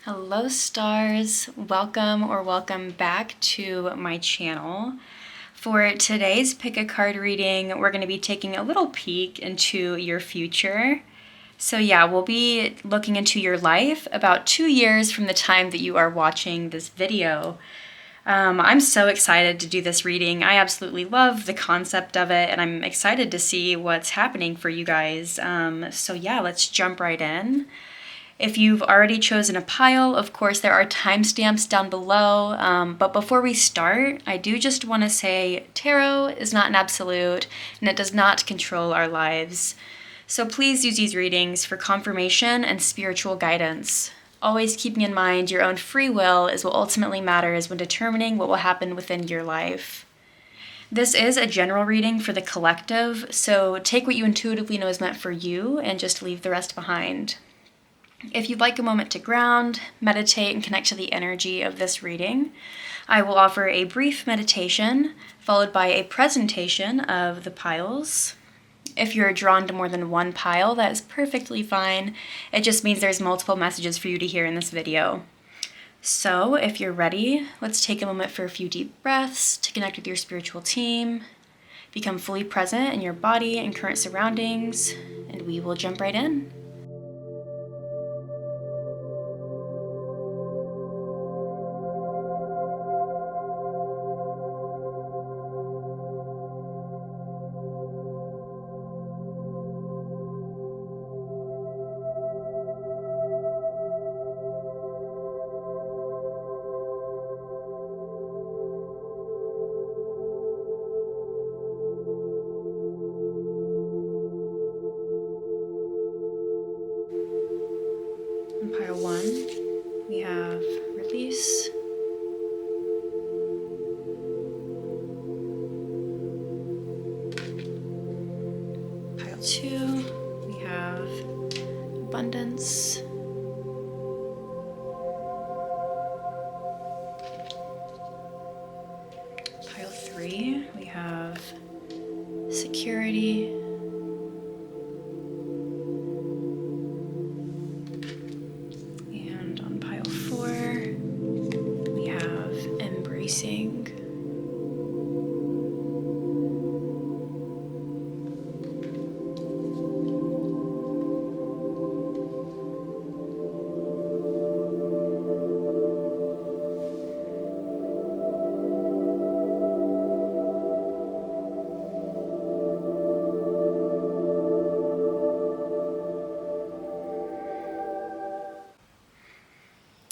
Hello stars, welcome back to my channel. For today's pick a card reading, we're going to be taking a little peek into your future. So yeah, we'll be looking into your life about 2 years from the time that you are watching this video. I'm so excited to do this reading. I absolutely love the concept of it and I'm excited to see what's happening for you guys. So yeah, let's jump right in. If you've already chosen a pile, of course, there are timestamps down below. But before we start, I do just want to say tarot is not an absolute and it does not control our lives. So please use these readings for confirmation and spiritual guidance. Always keeping in mind your own free will is what ultimately matters when determining what will happen within your life. This is a general reading for the collective, so take what you intuitively know is meant for you and just leave the rest behind. If you'd like a moment to ground, meditate, and connect to the energy of this reading, I will offer a brief meditation followed by a presentation of the piles. If you're drawn to more than one pile, that is perfectly fine. It just means there's multiple messages for you to hear in this video. So if you're ready, let's take a moment for a few deep breaths to connect with your spiritual team, become fully present in your body and current surroundings, and we will jump right in. On pile 1, we have release. Pile 2, we have abundance. Pile 3, we have security. And on pile 4, we have embracing.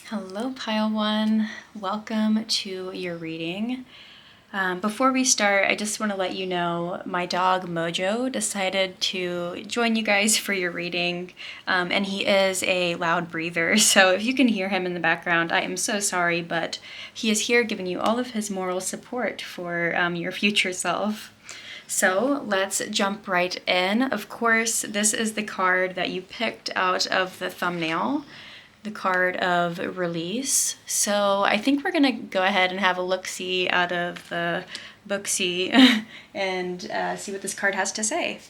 Hello, pile 1. Welcome to your reading. Before we start, I just want to let you know my dog Mojo decided to join you guys for your reading, and he is a loud breather, so if you can hear him in the background, I am so sorry, but he is here giving you all of his moral support for your future self. So let's jump right in. Of course, this is the card that you picked out of the thumbnail, the card of release. So I think we're gonna go ahead and have a look-see out of the booksy and see what this card has to say.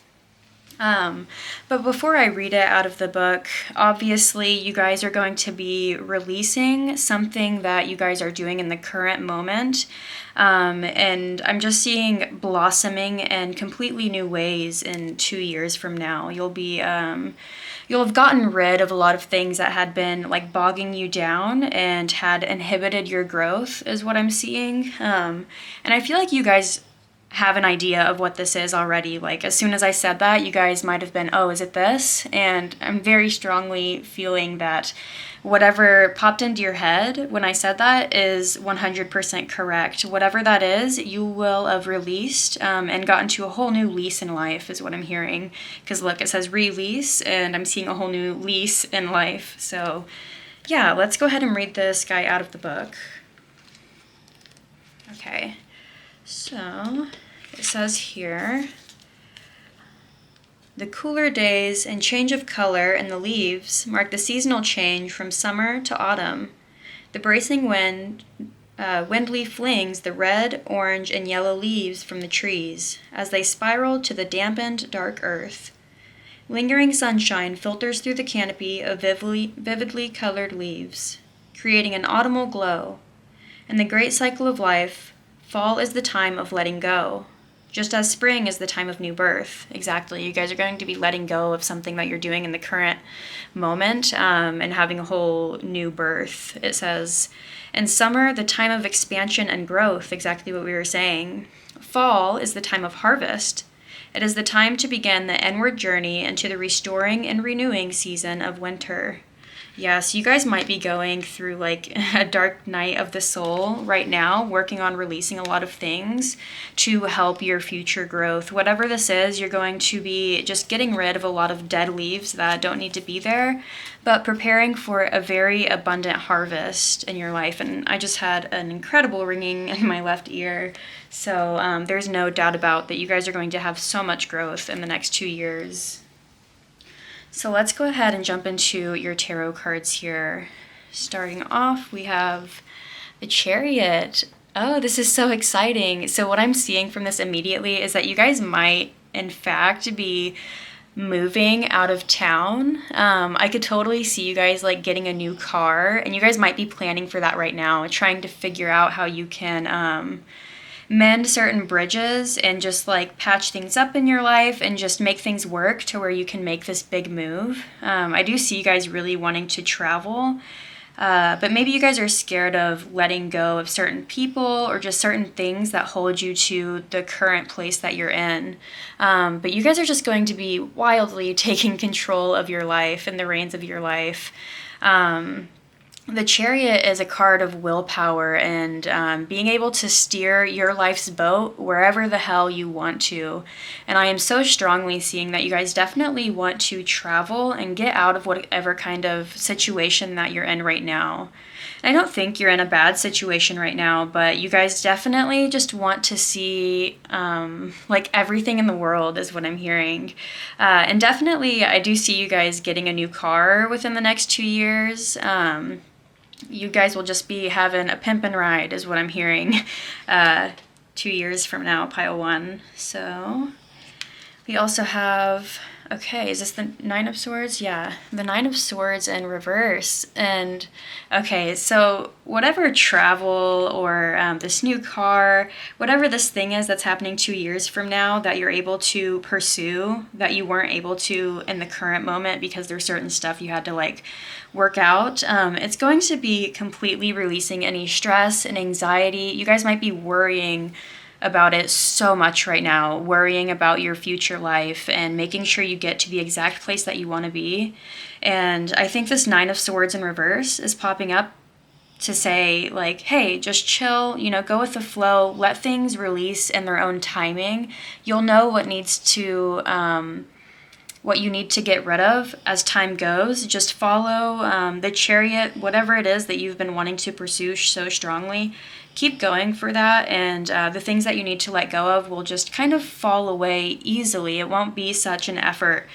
But before I read it out of the book, obviously you guys are going to be releasing something that you guys are doing in the current moment. And I'm just seeing blossoming in completely new ways in 2 years from now. You'll have gotten rid of a lot of things that had been like bogging you down and had inhibited your growth is what I'm seeing. And I feel like you guys have an idea of what this is already. Like as soon as I said that, you guys might have been, oh, is it this? And I'm very strongly feeling that whatever popped into your head when I said that is 100% correct. Whatever that is, you will have released and gotten to a whole new lease in life is what I'm hearing. Because look, it says release and I'm seeing a whole new lease in life. So yeah, let's go ahead and read this guy out of the book. Okay, so it says here, the cooler days and change of color in the leaves mark the seasonal change from summer to autumn. The bracing wind windly flings the red, orange, and yellow leaves from the trees as they spiral to the dampened, dark earth. Lingering sunshine filters through the canopy of vividly colored leaves. creating an autumnal glow. In the great cycle of life, fall is the time of letting go, just as spring is the time of new birth. Exactly. You guys are going to be letting go of something that you're doing in the current moment, and having a whole new birth. It says, in summer, the time of expansion and growth, exactly what we were saying. Fall is the time of harvest. It is the time to begin the inward journey into the restoring and renewing season of winter. Yes, you guys might be going through like a dark night of the soul right now, working on releasing a lot of things to help your future growth. Whatever this is, you're going to be just getting rid of a lot of dead leaves that don't need to be there, but preparing for a very abundant harvest in your life. And I just had an incredible ringing in my left ear. So there's no doubt about that you guys are going to have so much growth in the next 2 years. So let's go ahead and jump into your tarot cards here. Starting off, we have the Chariot. Oh, this is so exciting. So what I'm seeing from this immediately is that you guys might, in fact, be moving out of town. I could totally see you guys like getting a new car, and you guys might be planning for that right now, trying to figure out how you can mend certain bridges and just like patch things up in your life and just make things work to where you can make this big move. I do see you guys really wanting to travel, but maybe you guys are scared of letting go of certain people or just certain things that hold you to the current place that you're in. But you guys are just going to be wildly taking control of your life and the reins of your life. The Chariot is a card of willpower and being able to steer your life's boat wherever the hell you want to. And I am so strongly seeing that you guys definitely want to travel and get out of whatever kind of situation that you're in right now. And I don't think you're in a bad situation right now, but you guys definitely just want to see like everything in the world is what I'm hearing. And definitely I do see you guys getting a new car within the next 2 years. You guys will just be having a pimpin' ride is what I'm hearing 2 years from now, pile one. So we also have, okay, is this the Nine of Swords? Yeah, the Nine of Swords in reverse. And okay, so whatever travel or this new car, whatever this thing is that's happening 2 years from now that you're able to pursue that you weren't able to in the current moment because there's certain stuff you had to like work out, it's going to be completely releasing any stress and anxiety. You guys might be worrying about it so much right now, worrying about your future life and making sure you get to the exact place that you want to be. And I think this Nine of Swords in reverse is popping up to say like, hey, just chill, go with the flow, let things release in their own timing. You'll know what needs to what you need to get rid of as time goes. Just follow the Chariot, whatever it is that you've been wanting to pursue so strongly. Keep going for that, and the things that you need to let go of will just kind of fall away easily. It won't be such an effort.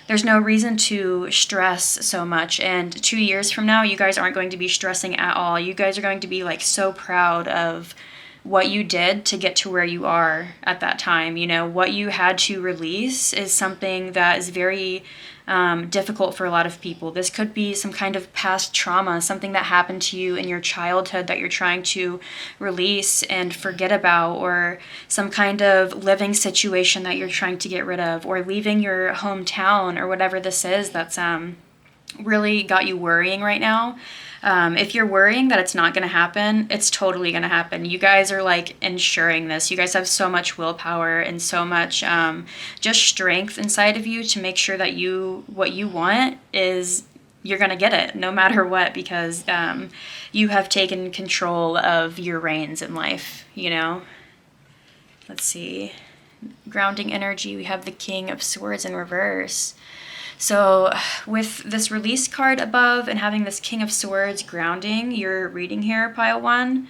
There's no reason to stress so much, and 2 years from now, you guys aren't going to be stressing at all. You guys are going to be like so proud of what you did to get to where you are at that time. What you had to release is something that is very difficult for a lot of people. This could be some kind of past trauma, something that happened to you in your childhood that you're trying to release and forget about, or some kind of living situation that you're trying to get rid of, or leaving your hometown, or whatever this is that's really got you worrying right now. If you're worrying that it's not going to happen, it's totally going to happen. You guys are like ensuring this. You guys have so much willpower and so much just strength inside of you to make sure that what you want is you're going to get it no matter what, because you have taken control of your reins in life, Let's see. Grounding energy, we have the King of Swords in reverse. So with this release card above and having this King of Swords grounding your reading here, pile one,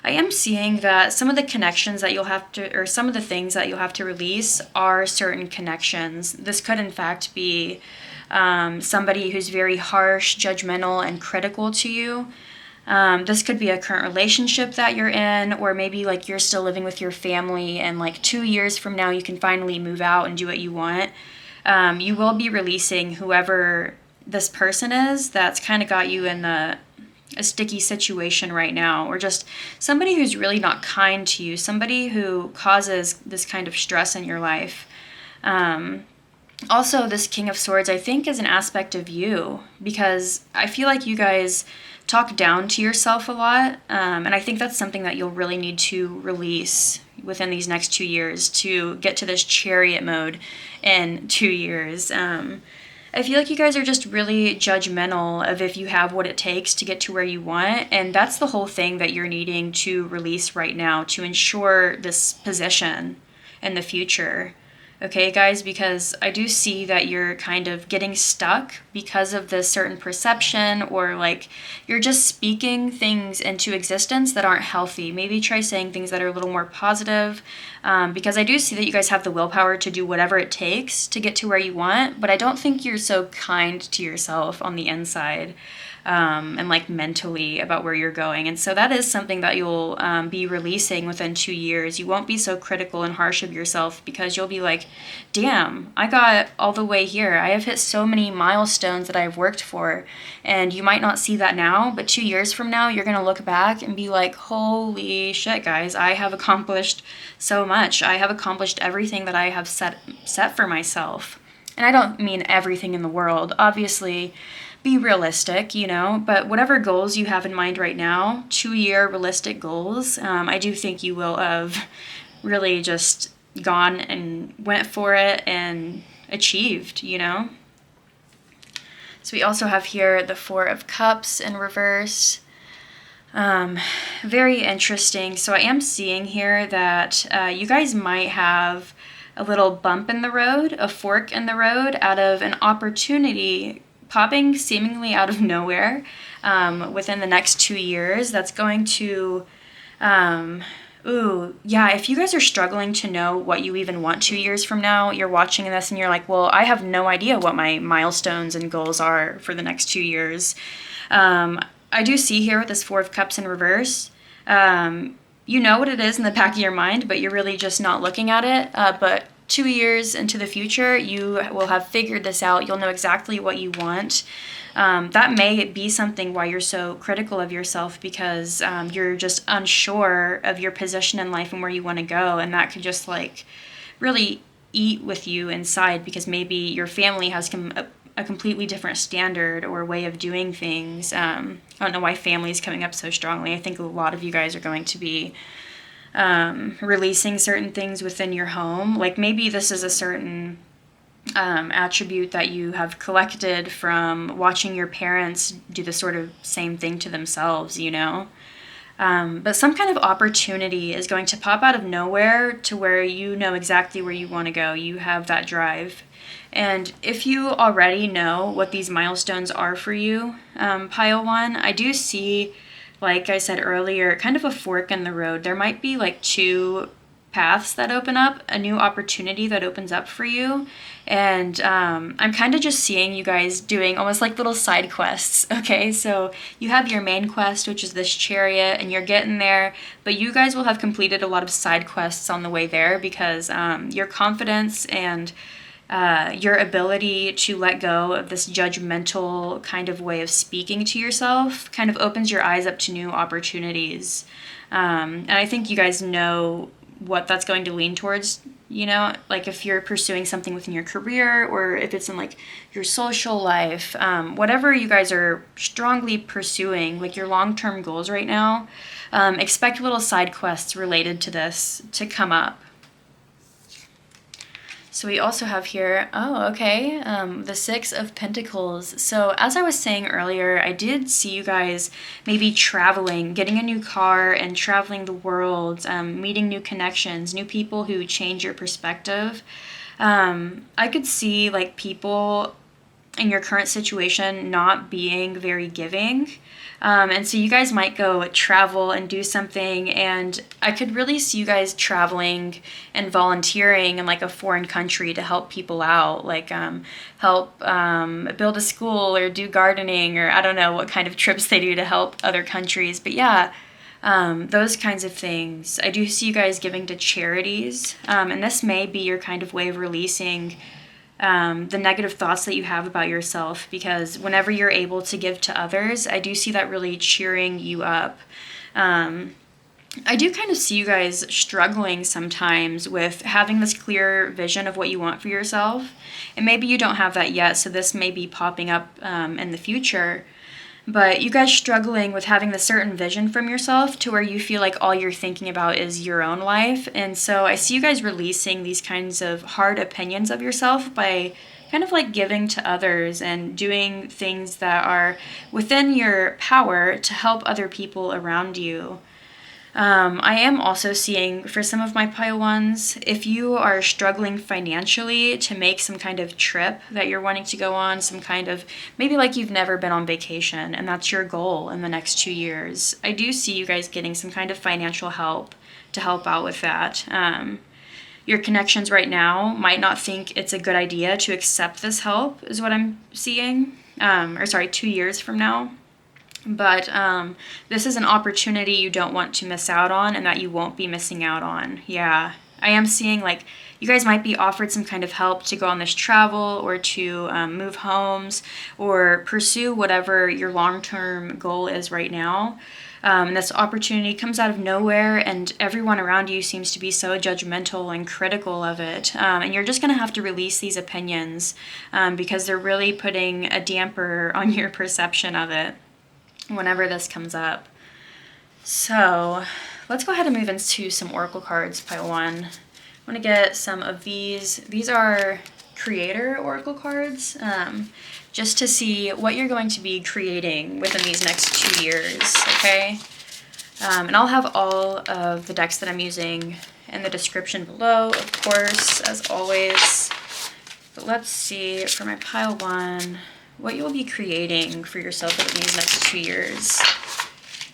I am seeing that some of the connections that you'll have to, or some of the things that you'll have to release are certain connections. This could in fact be somebody who's very harsh, judgmental, and critical to you. This could be a current relationship that you're in, or maybe like you're still living with your family and like 2 years from now you can finally move out and do what you want. You will be releasing whoever this person is that's kind of got you in the a sticky situation right now, or just somebody who's really not kind to you, somebody who causes this kind of stress in your life. Also, this King of Swords, I think, is an aspect of you, because I feel like you guys talk down to yourself a lot, and I think that's something that you'll really need to release within these next 2 years to get to this chariot mode in 2 years. I feel like you guys are just really judgmental of if you have what it takes to get to where you want, and that's the whole thing that you're needing to release right now to ensure this position in the future. Okay, guys, because I do see that you're kind of getting stuck because of this certain perception, or like you're just speaking things into existence that aren't healthy. Maybe try saying things that are a little more positive, because I do see that you guys have the willpower to do whatever it takes to get to where you want, but I don't think you're so kind to yourself on the inside. And like mentally about where you're going. And so that is something that you'll be releasing within 2 years. You won't be so critical and harsh of yourself, because you'll be like, damn, I got all the way here. I have hit so many milestones that I've worked for. And you might not see that now, but 2 years from now, you're going to look back and be like, holy shit, guys, I have accomplished so much. I have accomplished everything that I have set for myself. And I don't mean everything in the world. Obviously, be realistic, but whatever goals you have in mind right now, 2-year realistic goals, I do think you will have really just gone and went for it and achieved. So we also have here the Four of Cups in reverse. Very interesting. So I am seeing here that you guys might have a little bump in the road, a fork in the road, out of an opportunity popping seemingly out of nowhere within the next 2 years. That's going to, if you guys are struggling to know what you even want 2 years from now, you're watching this and you're like, well, I have no idea what my milestones and goals are for the next 2 years. I do see here with this Four of Cups in reverse, you know what it is in the back of your mind, but you're really just not looking at it. But 2 years into the future, you will have figured this out. You'll know exactly what you want. That may be something why you're so critical of yourself, because you're just unsure of your position in life and where you want to go. And that could just like really eat with you inside, because maybe your family has a completely different standard or way of doing things. I don't know why family is coming up so strongly. I think a lot of you guys are going to be releasing certain things within your home. Like maybe this is a certain attribute that you have collected from watching your parents do the sort of same thing to themselves, But some kind of opportunity is going to pop out of nowhere to where you know exactly where you want to go. You have that drive. And if you already know what these milestones are for you, Pile 1, I do see, like I said earlier, kind of a fork in the road. There might be like 2 paths that open up, a new opportunity that opens up for you. And I'm kind of just seeing you guys doing almost like little side quests. Okay, so you have your main quest, which is this chariot, and you're getting there, but you guys will have completed a lot of side quests on the way there, because your confidence and your ability to let go of this judgmental kind of way of speaking to yourself kind of opens your eyes up to new opportunities. And I think you guys know what that's going to lean towards, like if you're pursuing something within your career, or if it's in like your social life, whatever you guys are strongly pursuing, like your long-term goals right now, expect little side quests related to this to come up. So we also have here, the Six of Pentacles. So as I was saying earlier, I did see you guys maybe traveling, getting a new car and traveling the world, meeting new connections, new people who change your perspective. I could see like people in your current situation not being very giving. And so you guys might go travel and do something, and I could really see you guys traveling and volunteering in like a foreign country to help people out, like help build a school or do gardening, or I don't know what kind of trips they do to help other countries. But yeah, those kinds of things. I do see you guys giving to charities, and this may be your kind of way of releasing the negative thoughts that you have about yourself, because whenever you're able to give to others, I do see that really cheering you up. I do kind of see you guys struggling sometimes with having this clear vision of what you want for yourself. And maybe you don't have that yet, so this may be popping up in the future. But you guys struggling with having the certain vision from yourself to where you feel like all you're thinking about is your own life. And so I see you guys releasing these kinds of hard opinions of yourself by kind of like giving to others and doing things that are within your power to help other people around you. I am also seeing for some of my pile ones, if you are struggling financially to make some kind of trip that you're wanting to go on, some kind of, maybe like you've never been on vacation and that's your goal in the next 2 years, I do see you guys getting some kind of financial help to help out with that. Your connections right now might not think it's a good idea to accept this help, is what I'm seeing. 2 years from now. But this is an opportunity you don't want to miss out on and that you won't be missing out on. Yeah, I am seeing like you guys might be offered some kind of help to go on this travel or to move homes or pursue whatever your long-term goal is right now. And this opportunity comes out of nowhere and everyone around you seems to be so judgmental and critical of it. And you're just going to have to release these opinions because they're really putting a damper on your perception of it whenever this comes up. So let's go ahead and move into some oracle cards, pile one. I want to get some of these. These are creator oracle cards, just to see what you're going to be creating within these next 2 years, okay? And I'll have all of the decks that I'm using in the description below, of course, as always. But let's see, for my pile one, what you'll be creating for yourself within these next 2 years.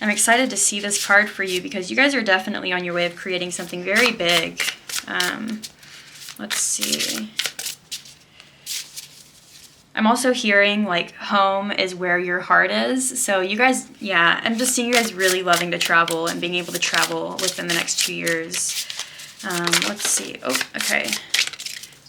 I'm excited to see this card for you because you guys are definitely on your way of creating something very big. Let's see. I'm also hearing like home is where your heart is. So you guys, yeah, I'm just seeing you guys really loving to travel and being able to travel within the next 2 years. Let's see. Oh, okay.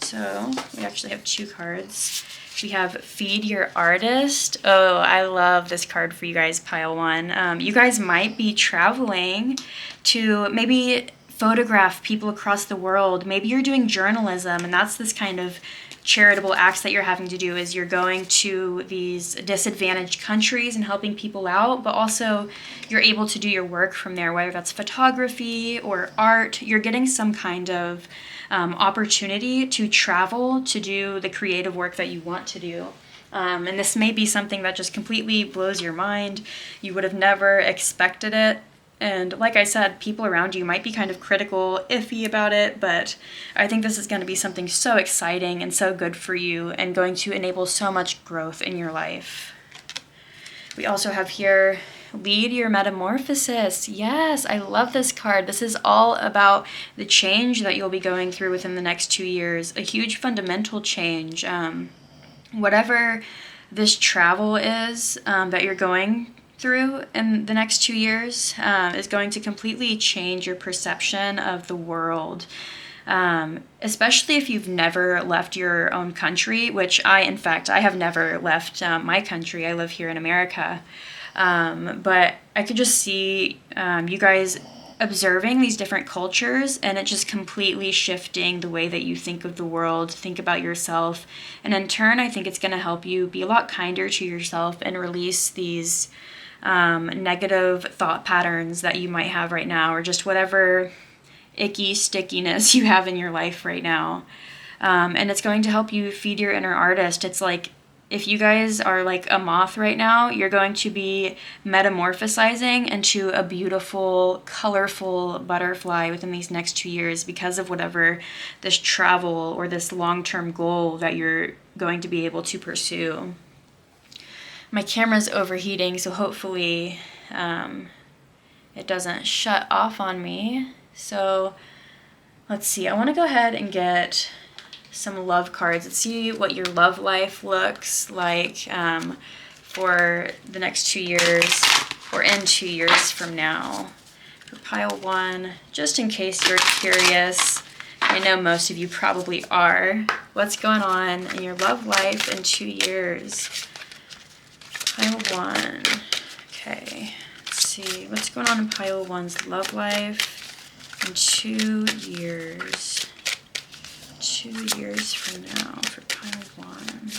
So we actually have 2 cards. We have Feed Your Artist. Oh, I love this card for you guys, pile one. You guys might be traveling to maybe photograph people across the world. Maybe you're doing journalism, and that's this kind of charitable acts that you're having to do is you're going to these disadvantaged countries and helping people out, but also you're able to do your work from there, whether that's photography or art. You're getting some kind of opportunity to travel to do the creative work that you want to do. And this may be something that just completely blows your mind. You would have never expected it. And like I said, people around you might be kind of critical, iffy about it, but I think this is going to be something so exciting and so good for you and going to enable so much growth in your life. We also have here, Lead Your Metamorphosis. Yes, I love this card. This is all about the change that you'll be going through within the next 2 years, a huge fundamental change. Whatever this travel is that you're going through in the next 2 years is going to completely change your perception of the world. Especially if you've never left your own country, which I have never left my country. I live here in America. But I could just see you guys observing these different cultures and it just completely shifting the way that you think of the world, think about yourself. And in turn, I think it's going to help you be a lot kinder to yourself and release these negative thought patterns that you might have right now, or just whatever icky stickiness you have in your life right now. And it's going to help you feed your inner artist. It's like if you guys are like a moth right now, you're going to be metamorphosizing into a beautiful, colorful butterfly within these next 2 years because of whatever this travel or this long-term goal that you're going to be able to pursue. My camera's overheating, so hopefully it doesn't shut off on me. So let's see. I want to go ahead and get some love cards. Let's see what your love life looks like for the next 2 years or in 2 years from now. For pile one, just in case you're curious, I know most of you probably are. What's going on in your love life in 2 years? Pile 1. Okay, let's see. What's going on in pile 1's love life in 2 years? 2 years from now for pile 1.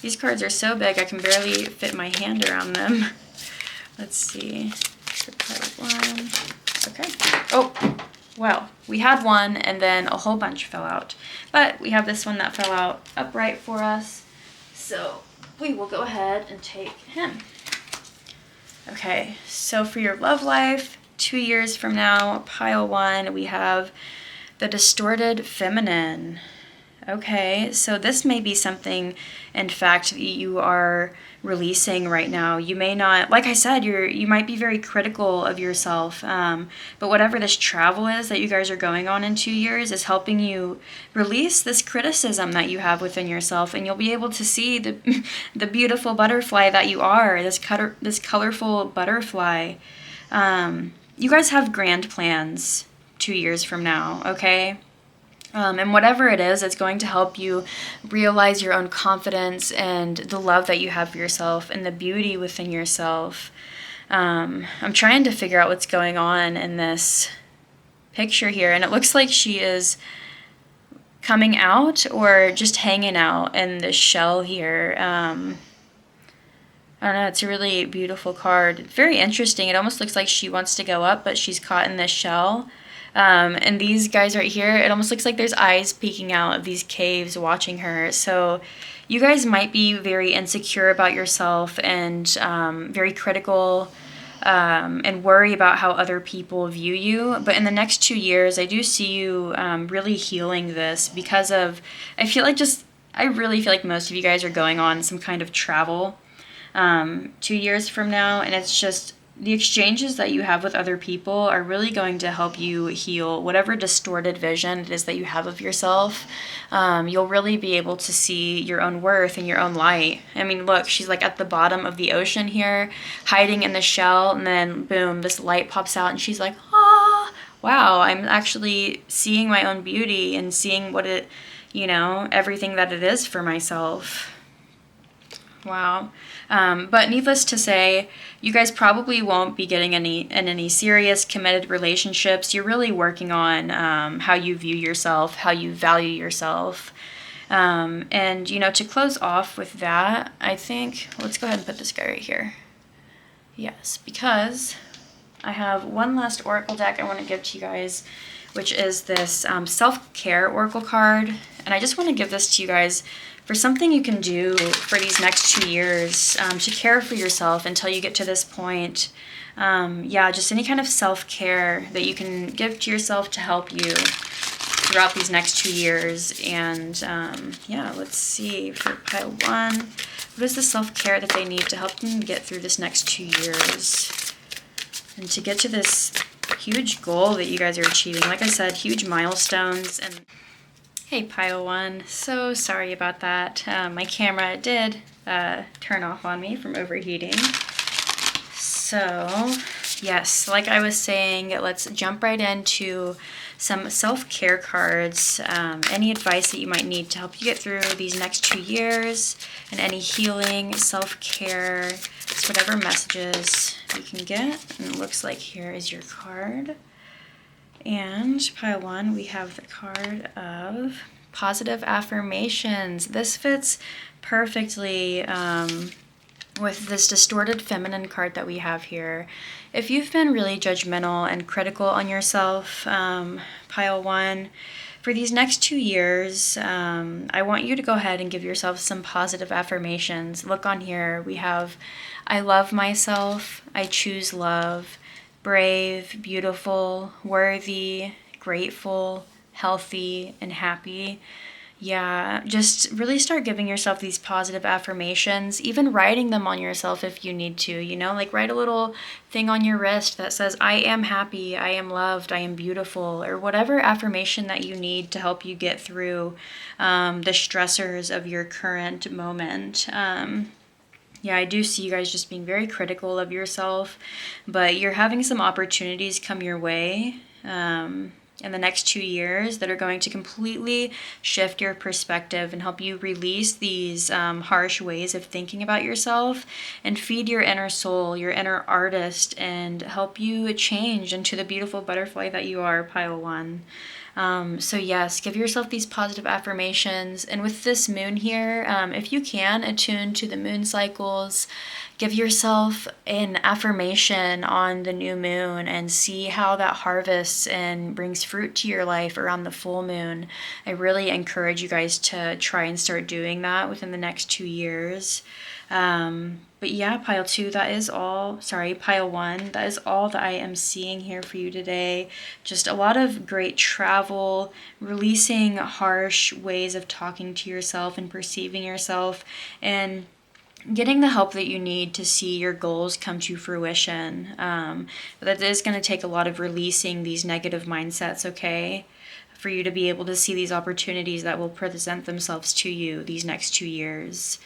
These cards are so big I can barely fit my hand around them. Let's see. For pile 1. Okay. Oh, well, we had one and then a whole bunch fell out. But we have this one that fell out upright for us. So we will go ahead and take him. Okay, so for your love life, 2 years from now, pile 1, we have the distorted feminine. Okay, so this may be something, in fact, you are releasing right now. You may not, like I said, you might be very critical of yourself, but whatever this travel is that you guys are going on in 2 years is helping you release this criticism that you have within yourself, and you'll be able to see the beautiful butterfly that you are, this colorful butterfly. You guys have grand plans 2 years from now, okay? And whatever it is, it's going to help you realize your own confidence and the love that you have for yourself and the beauty within yourself. I'm trying to figure out what's going on in this picture here, and it looks like she is coming out or just hanging out in this shell here. I don't know, it's a really beautiful card. Very interesting. It almost looks like she wants to go up, but she's caught in this shell. And these guys right here, it almost looks like there's eyes peeking out of these caves watching her. So you guys might be very insecure about yourself and very critical and worry about how other people view you. But in the next 2 years, I do see you really healing this because of, I really feel like most of you guys are going on some kind of travel 2 years from now. And it's just, the exchanges that you have with other people are really going to help you heal whatever distorted vision it is that you have of yourself. You'll really be able to see your own worth and your own light. I mean, look, she's like at the bottom of the ocean here, hiding in the shell, and then boom, this light pops out and she's like, ah, wow, I'm actually seeing my own beauty and seeing what it, everything that it is for myself. Wow. But needless to say, you guys probably won't be getting in any serious committed relationships. You're really working on how you view yourself, how you value yourself. And, to close off with that, I think, let's go ahead and put this guy right here. Yes, because I have one last oracle deck I want to give to you guys, which is this self-care oracle card. And I just want to give this to you guys for something you can do for these next 2 years to care for yourself until you get to this point. Just any kind of self-care that you can give to yourself to help you throughout these next 2 years. And let's see for pile 1, what is the self-care that they need to help them get through this next 2 years and to get to this huge goal that you guys are achieving. Like I said, huge milestones. And hey, pile 1, so sorry about that. My camera did turn off on me from overheating. So, yes, like I was saying, let's jump right into some self-care cards. Any advice that you might need to help you get through these next 2 years, and any healing, self-care, just whatever messages you can get. And it looks like here is your card. And pile 1, we have the card of positive affirmations. This fits perfectly with this distorted feminine card that we have here. If you've been really judgmental and critical on yourself, pile 1, for these next 2 years, I want you to go ahead and give yourself some positive affirmations. Look on here. We have, I love myself, I choose love, brave, beautiful, worthy, grateful, healthy, and happy. Yeah, just really start giving yourself these positive affirmations, even writing them on yourself if you need to, like write a little thing on your wrist that says, I am happy, I am loved, I am beautiful, or whatever affirmation that you need to help you get through the stressors of your current moment. I do see you guys just being very critical of yourself, but you're having some opportunities come your way. in the next 2 years that are going to completely shift your perspective and help you release these harsh ways of thinking about yourself and feed your inner soul, your inner artist, and help you change into the beautiful butterfly that you are, pile 1. So yes, give yourself these positive affirmations. And with this moon here, if you can, attune to the moon cycles. Give yourself an affirmation on the new moon and see how that harvests and brings fruit to your life around the full moon. I really encourage you guys to try and start doing that within the next 2 years. But yeah, pile 2, that is all. Sorry, pile 1, that is all that I am seeing here for you today. Just a lot of great travel, releasing harsh ways of talking to yourself and perceiving yourself, and getting the help that you need to see your goals come to fruition. But that is going to take a lot of releasing these negative mindsets, okay? For you to be able to see these opportunities that will present themselves to you these next 2 years.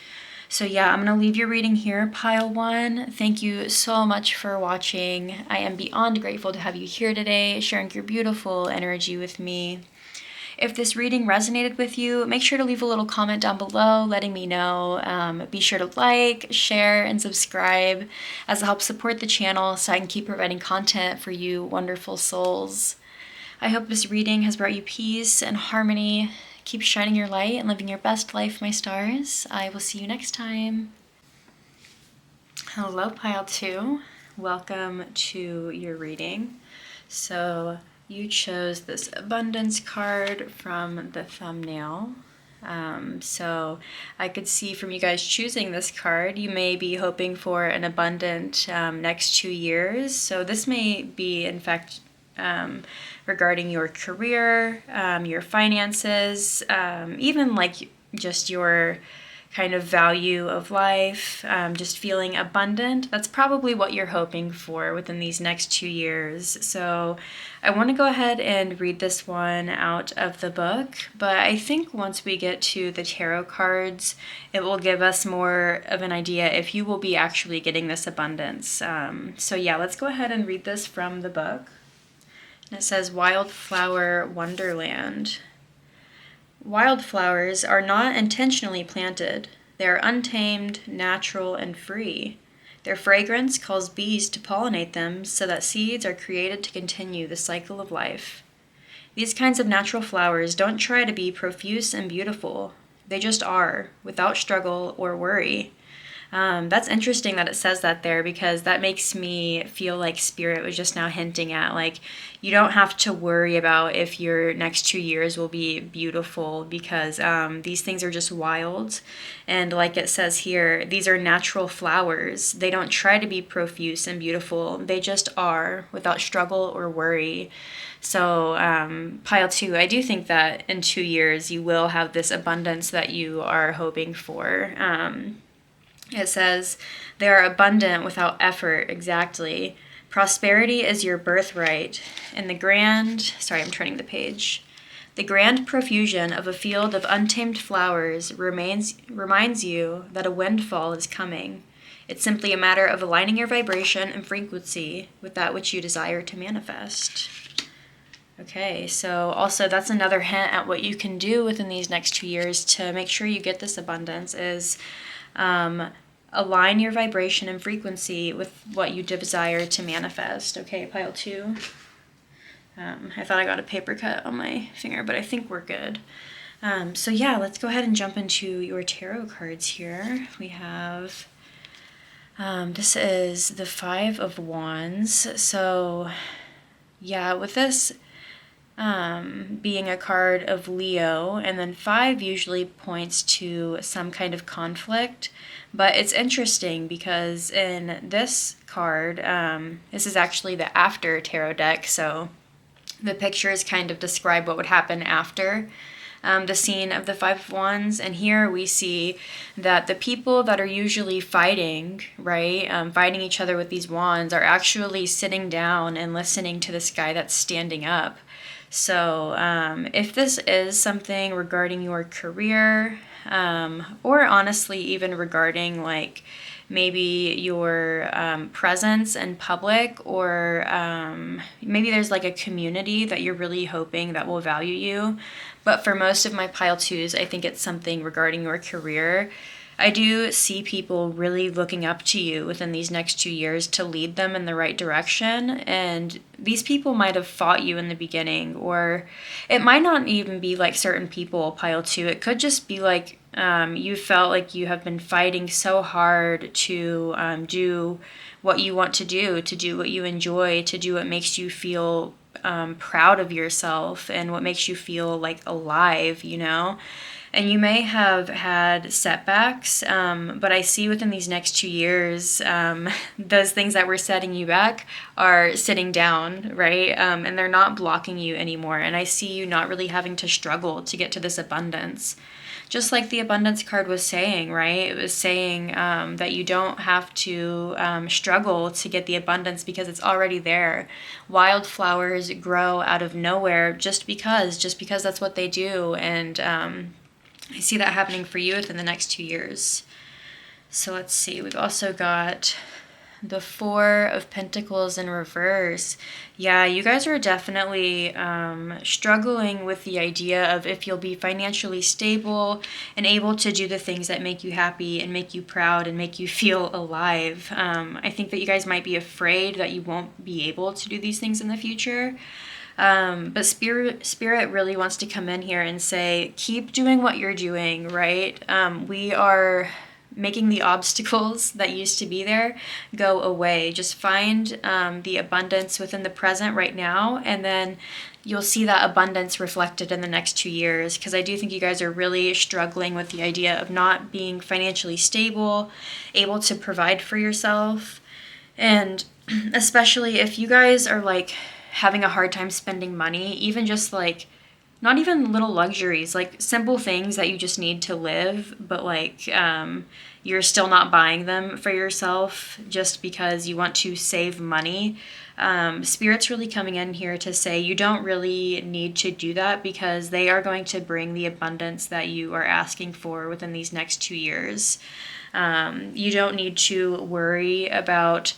So yeah, I'm going to leave your reading here, pile 1. Thank you so much for watching. I am beyond grateful to have you here today, sharing your beautiful energy with me. If this reading resonated with you, make sure to leave a little comment down below letting me know. Be sure to like, share, and subscribe as it helps support the channel so I can keep providing content for you wonderful souls. I hope this reading has brought you peace and harmony. Keep shining your light and living your best life, my stars. I will see you next time. Hello, pile 2. Welcome to your reading. So you chose this abundance card from the thumbnail. So I could see from you guys choosing this card, you may be hoping for an abundant next 2 years. So this may be, in fact, regarding your career, your finances, even like just your kind of value of life, just feeling abundant. That's probably what you're hoping for within these next 2 years. So I want to go ahead and read this one out of the book, but I think once we get to the tarot cards, it will give us more of an idea if you will be actually getting this abundance. So yeah, let's go ahead and read this from the book. And it says, Wildflower Wonderland. Wildflowers are not intentionally planted. They are untamed, natural, and free. Their fragrance calls bees to pollinate them so that seeds are created to continue the cycle of life. These kinds of natural flowers don't try to be profuse and beautiful. They just are, without struggle or worry. That's interesting that it says that there, because that makes me feel like Spirit was just now hinting at, like, you don't have to worry about if your next 2 years will be beautiful, because these things are just wild. And like it says here, these are natural flowers. They don't try to be profuse and beautiful. They just are, without struggle or worry. So pile 2, I do think that in 2 years you will have this abundance that you are hoping for. It says, they are abundant without effort, exactly. Prosperity is your birthright. In the grand profusion of a field of untamed flowers reminds you that a windfall is coming. It's simply a matter of aligning your vibration and frequency with that which you desire to manifest. Okay, so also that's another hint at what you can do within these next 2 years to make sure you get this abundance is align your vibration and frequency with what you desire to manifest. Okay, pile 2. I thought I got a paper cut on my finger, but I think we're good. So yeah, let's go ahead and jump into your tarot cards here. We have, this is the 5 of Wands. So yeah, with this being a card of Leo, and then 5 usually points to some kind of conflict. But it's interesting because in this card, this is actually the after tarot deck, so the pictures kind of describe what would happen after the scene of the 5 of Wands. And here we see that the people that are usually fighting, right, fighting each other with these wands, are actually sitting down and listening to this guy that's standing up. So if this is something regarding your career, or honestly even regarding like maybe your presence in public, or maybe there's like a community that you're really hoping that will value you. But for most of my pile twos, I think it's something regarding your career. I do see people really looking up to you within these next 2 years to lead them in the right direction. And these people might have fought you in the beginning, or it might not even be like certain people, pile two. It could just be like you felt like you have been fighting so hard to do what you want to do what you enjoy, to do what makes you feel proud of yourself and what makes you feel like alive, you know? And you may have had setbacks, but I see within these next 2 years, those things that were setting you back are sitting down, right? And they're not blocking you anymore. And I see you not really having to struggle to get to this abundance. Just like the abundance card was saying, right? It was saying that you don't have to struggle to get the abundance because it's already there. Wildflowers grow out of nowhere just because that's what they do. And I see that happening for you within the next 2 years. So let's see. We've also got the Four of Pentacles in reverse. Yeah, you guys are definitely struggling with the idea of if you'll be financially stable and able to do the things that make you happy and make you proud and make you feel alive. I think that you guys might be afraid that you won't be able to do these things in the future. But spirit really wants to come in here and say, keep doing what you're doing, right? We are making the obstacles that used to be there go away. Just find the abundance within the present right now, and then you'll see that abundance reflected in the next 2 years. Because I do think you guys are really struggling with the idea of not being financially stable, able to provide for yourself. And especially if you guys are like having a hard time spending money, even just like not even little luxuries, like simple things that you just need to live, but like you're still not buying them for yourself just because you want to save money. Spirit's really coming in here to say you don't really need to do that because they are going to bring the abundance that you are asking for within these next 2 years. You don't need to worry about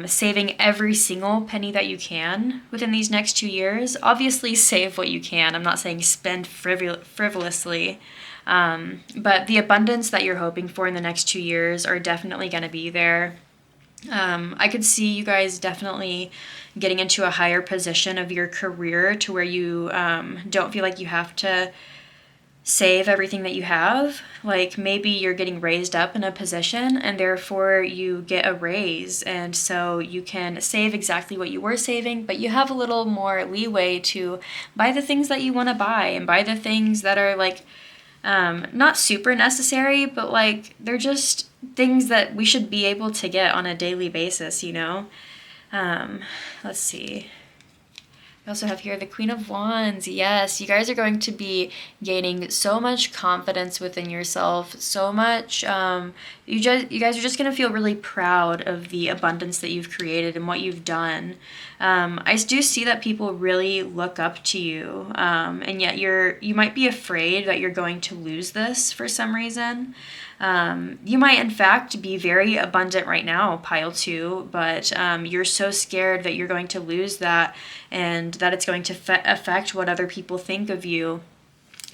saving every single penny that you can within these next 2 years. Obviously, save what you can. I'm not saying spend frivolously, but the abundance that you're hoping for in the next 2 years are definitely going to be there. I could see you guys definitely getting into a higher position of your career to where you don't feel like you have to save everything that you have. Like maybe you're getting raised up in a position and therefore you get a raise, and so you can save exactly what you were saving, but you have a little more leeway to buy the things that you want to buy and buy the things that are like not super necessary, but like they're just things that we should be able to get on a daily basis, you know? Let's see. We also have here the Queen of Wands. Yes, you guys are going to be gaining so much confidence within yourself, so much. You guys are just going to feel really proud of the abundance that you've created and what you've done. I do see that people really look up to you, and yet you might be afraid that you're going to lose this for some reason. You might in fact be very abundant right now, pile two, but you're so scared that you're going to lose that and that it's going to affect what other people think of you.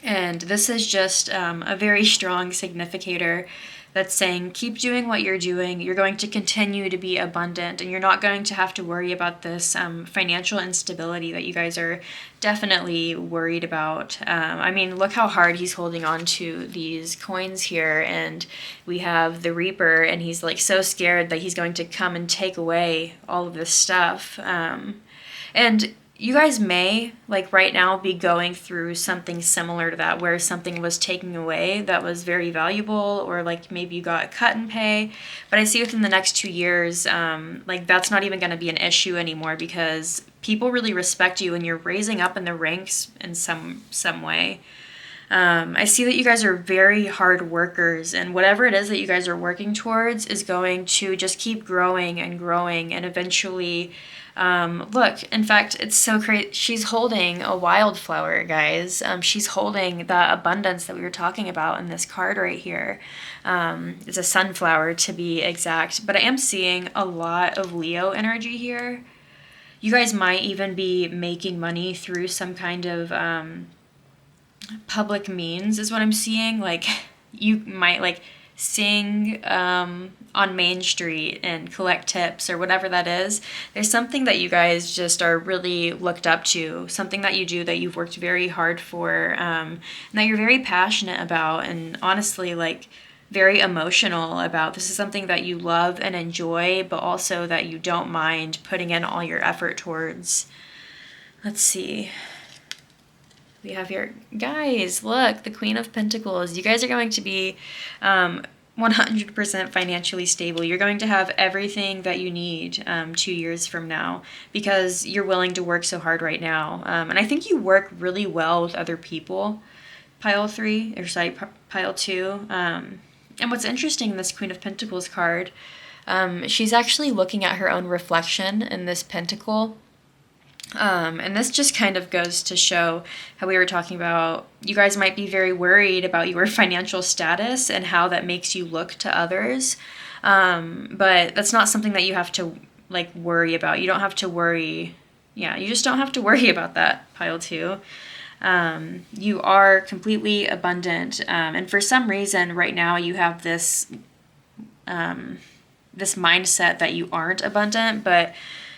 And this is just a very strong significator that's saying keep doing what you're doing. You're going to continue to be abundant, and you're not going to have to worry about this financial instability that you guys are definitely worried about. I mean, look how hard he's holding on to these coins here, and we have the Reaper, and he's like so scared that he's going to come and take away all of this stuff. And you guys may, like right now, be going through something similar to that, where something was taken away that was very valuable, or like maybe you got cut in pay. But I see within the next 2 years, like that's not even going to be an issue anymore, because people really respect you and you're raising up in the ranks in some way. I see that you guys are very hard workers, and whatever it is that you guys are working towards is going to just keep growing and growing, and eventually, look, in fact, it's so crazy. She's holding a wildflower, guys. She's holding that abundance that we were talking about in this card right here. It's a sunflower to be exact, but I am seeing a lot of Leo energy here. You guys might even be making money through some kind of public means is what I'm seeing. Like you might like sing on Main Street and collect tips or whatever that is. There's something that you guys just are really looked up to, something that you do that you've worked very hard for, and that you're very passionate about, and honestly like very emotional about. This is something that you love and enjoy, but also that you don't mind putting in all your effort towards. Let's see. We have here, guys, look, the Queen of Pentacles. You guys are going to be 100% financially stable. You're going to have everything that you need 2 years from now because you're willing to work so hard right now. And I think you work really well with other people, pile 3, or sorry, pile 2. And what's interesting in this Queen of Pentacles card, she's actually looking at her own reflection in this pentacle. And this just kind of goes to show how we were talking about you guys might be very worried about your financial status and how that makes you look to others. But that's not something that you have to like worry about. You don't have to worry. Yeah, you just don't have to worry about that, pile 2. You are completely abundant. And for some reason right now you have this mindset that you aren't abundant, but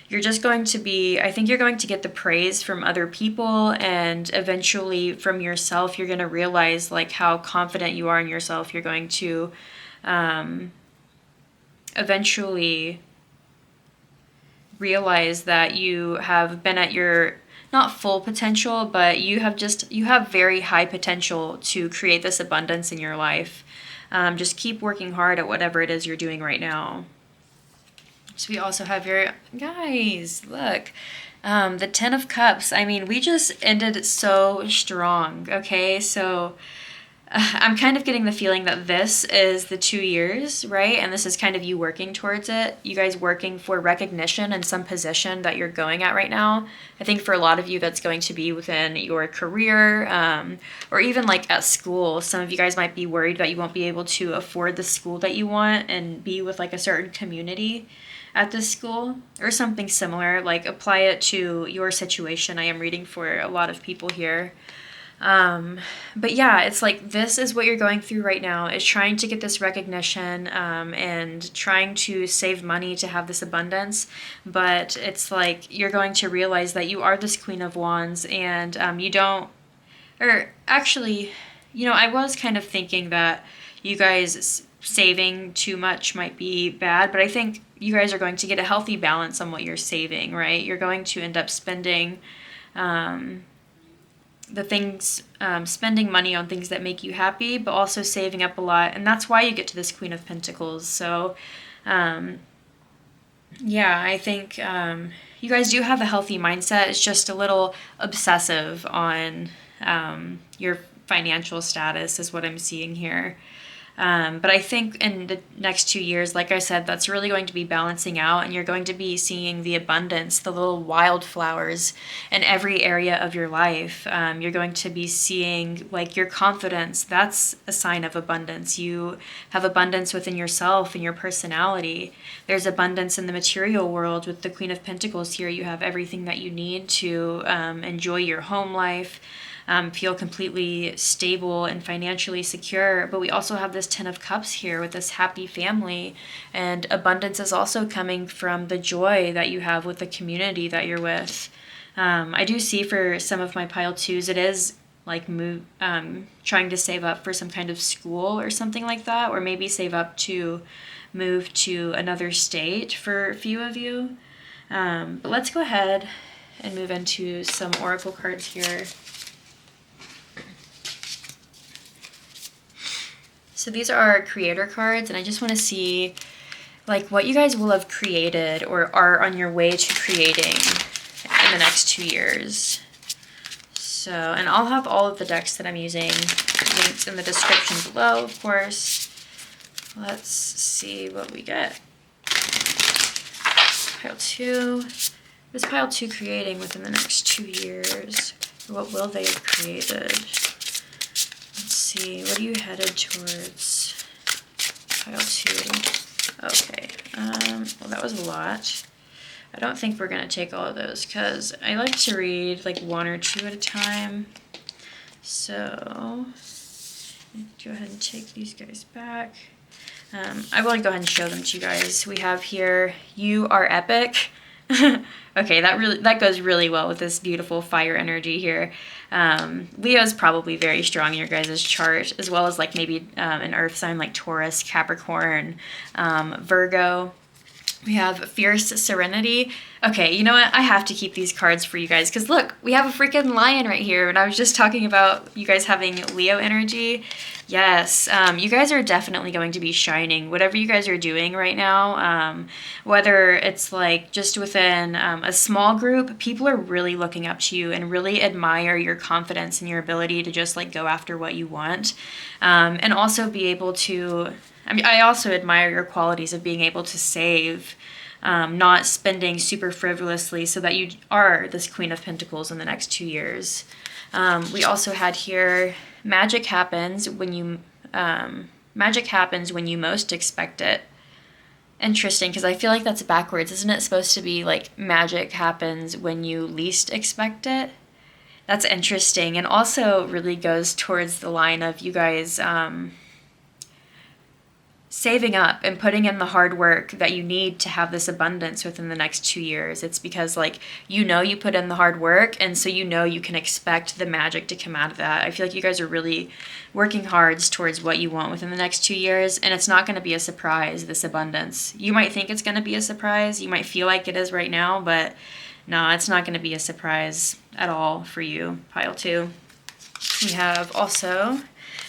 you're just going to be, I think you're going to get the praise from other people, and eventually from yourself, you're going to realize like how confident you are in yourself. You're going to eventually realize that you have been at your, not full potential, but you have very high potential to create this abundance in your life. Just keep working hard at whatever it is you're doing right now. So we also have your, guys, look, the 10 of Cups. I mean, we just ended so strong, okay? So I'm kind of getting the feeling that this is the 2 years, right? And this is kind of you working towards it. You guys working for recognition in some position that you're going at right now. I think for a lot of you, that's going to be within your career, or even like at school. Some of you guys might be worried that you won't be able to afford the school that you want and be with like a certain community at this school or something similar. Like apply it to your situation. I am reading for a lot of people here. But yeah, it's like this is what you're going through right now, is trying to get this recognition and trying to save money to have this abundance. But it's like you're going to realize that you are this Queen of Wands, and you don't, or actually, you know, I was kind of thinking that you guys saving too much might be bad, but I think you guys are going to get a healthy balance on what you're saving, right? You're going to end up spending spending money on things that make you happy, but also saving up a lot. And that's why you get to this Queen of Pentacles. So, yeah, I think you guys do have a healthy mindset. It's just a little obsessive on your financial status is what I'm seeing here. But I think in the next 2 years, like I said, that's really going to be balancing out, and you're going to be seeing the abundance, the little wildflowers in every area of your life. You're going to be seeing like your confidence. That's a sign of abundance. You have abundance within yourself and your personality. There's abundance in the material world with the Queen of Pentacles here. You have everything that you need to enjoy your home life. Feel completely stable and financially secure. But we also have this 10 of Cups here with this happy family, and abundance is also coming from the joy that you have with the community that you're with. I do see for some of my pile 2s, it is like trying to save up for some kind of school or something like that, or maybe save up to move to another state for a few of you. But let's go ahead and move into some oracle cards here. So these are our creator cards, and I just want to see like what you guys will have created or are on your way to creating in the next 2 years. So, and I'll have all of the decks that I'm using linked in the description below, of course. Let's see what we get. Pile 2. What is pile 2 creating within the next 2 years? Or what will they have created? Let's see. What are you headed towards? Pile 2. Okay. Well, that was a lot. I don't think we're going to take all of those because I like to read like 1 or 2 at a time. So, go ahead and take these guys back. I will go ahead and show them to you guys. We have here, you are epic. Okay, that goes really well with this beautiful fire energy here. Leo's probably very strong in your guys' chart, as well as like maybe an earth sign like Taurus, Capricorn, Virgo. We have Fierce Serenity. Okay, you know what? I have to keep these cards for you guys because look, we have a freaking lion right here. And I was just talking about you guys having Leo energy. Yes, you guys are definitely going to be shining. Whatever you guys are doing right now, whether it's like just within a small group, people are really looking up to you and really admire your confidence and your ability to just like go after what you want. And also be able to... I also admire your qualities of being able to save, not spending super frivolously so that you are this Queen of Pentacles in the next 2 years. We also had here, magic happens when you most expect it. Interesting, because I feel like that's backwards. Isn't it supposed to be like magic happens when you least expect it? That's interesting, and also really goes towards the line of you guys... saving up and putting in the hard work that you need to have this abundance within the next 2 years. It's because like, you put in the hard work, and so you can expect the magic to come out of that. I feel like you guys are really working hard towards what you want within the next 2 years, and it's not going to be a surprise, this abundance. You might think it's going to be a surprise. You might feel like it is right now, but no, it's not going to be a surprise at all for you, pile 2. We have also...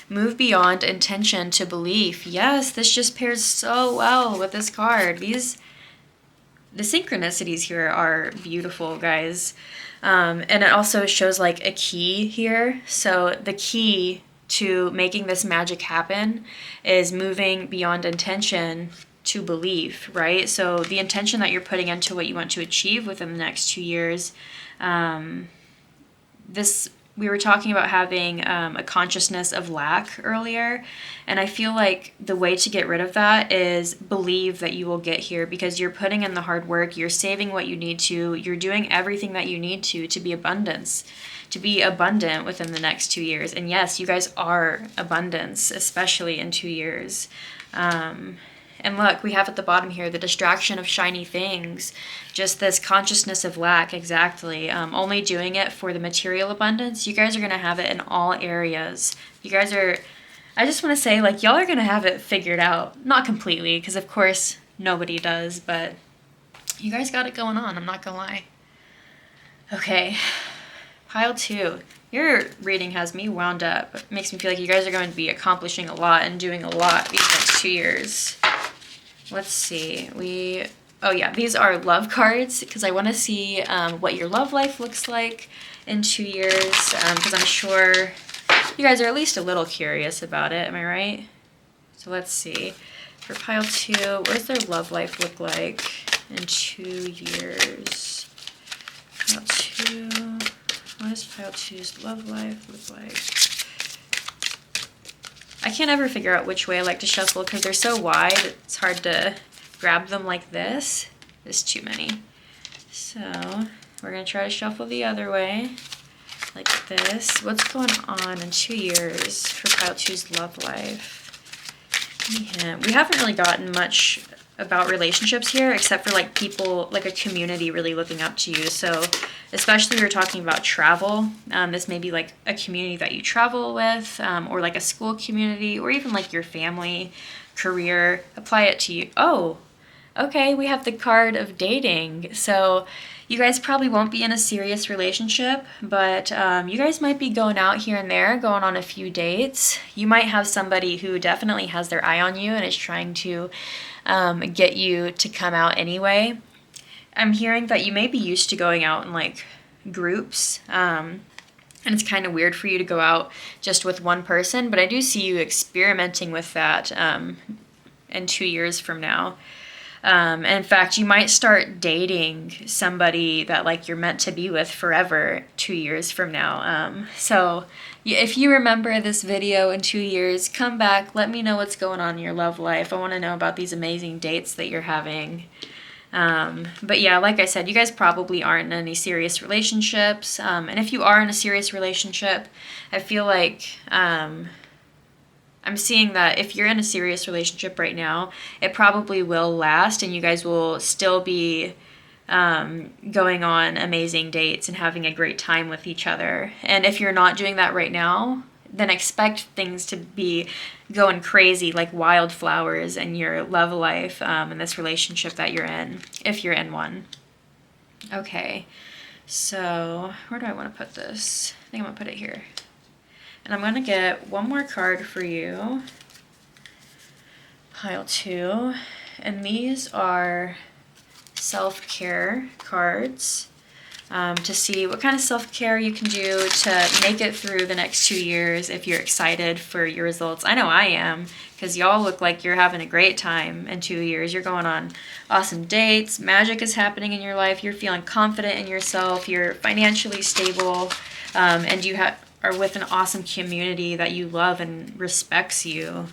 move beyond intention to belief. Yes, this just pairs so well with this card. The synchronicities here are beautiful, guys. And it also shows like a key here. So the key to making this magic happen is moving beyond intention to belief, right? So the intention that you're putting into what you want to achieve within the next 2 years, we were talking about having a consciousness of lack earlier, and I feel like the way to get rid of that is believe that you will get here because you're putting in the hard work, you're saving what you need to, you're doing everything that you need to be abundant within the next 2 years. And yes, you guys are abundance, especially in 2 years. And look, we have at the bottom here, the distraction of shiny things, just this consciousness of lack, exactly. Only doing it for the material abundance. You guys are going to have it in all areas. You guys are, I just want to say, like, y'all are going to have it figured out. Not completely, because of course nobody does, but you guys got it going on, I'm not going to lie. Okay, pile 2. Your reading has me wound up. It makes me feel like you guys are going to be accomplishing a lot and doing a lot these next 2 years. Let's see. Oh yeah, these are love cards because I want to see what your love life looks like in 2 years because I'm sure you guys are at least a little curious about it. Am I right? So let's see. For pile 2, what does their love life look like in 2 years? Pile 2. What does pile 2's love life look like? I can't ever figure out which way I like to shuffle because they're so wide, it's hard to grab them like this. There's too many. So we're going to try to shuffle the other way, like this. What's going on in 2 years for pile 2's love life? We haven't really gotten much about relationships here except for like people, like a community really looking up to you. So especially we're talking about travel. This may be like a community that you travel with or like a school community or even like your family, career. Apply it to you. Oh, okay, we have the card of dating. So you guys probably won't be in a serious relationship, but you guys might be going out here and there, going on a few dates. You might have somebody who definitely has their eye on you and is trying to get you to come out anyway. I'm hearing that you may be used to going out in like groups. And it's kind of weird for you to go out just with one person, but I do see you experimenting with that in 2 years from now. In fact, you might start dating somebody that like you're meant to be with forever 2 years from now. So if you remember this video in 2 years, come back, let me know what's going on in your love life. I want to know about these amazing dates that you're having. But yeah, like I said, you guys probably aren't in any serious relationships. And if you are in a serious relationship, I feel like I'm seeing that if you're in a serious relationship right now, it probably will last and you guys will still be going on amazing dates and having a great time with each other. And if you're not doing that right now, then expect things to be going crazy like wildflowers in your love life in this relationship that you're in, if you're in one. Okay, so where do I want to put this? I think I'm going to put it here. And I'm going to get one more card for you. Pile 2. And these are self-care cards to see what kind of self-care you can do to make it through the next 2 years if you're excited for your results. I know I am, because y'all look like you're having a great time in 2 years. You're going on awesome dates. Magic is happening in your life. You're feeling confident in yourself. You're financially stable. And you are with an awesome community that you love and respects you.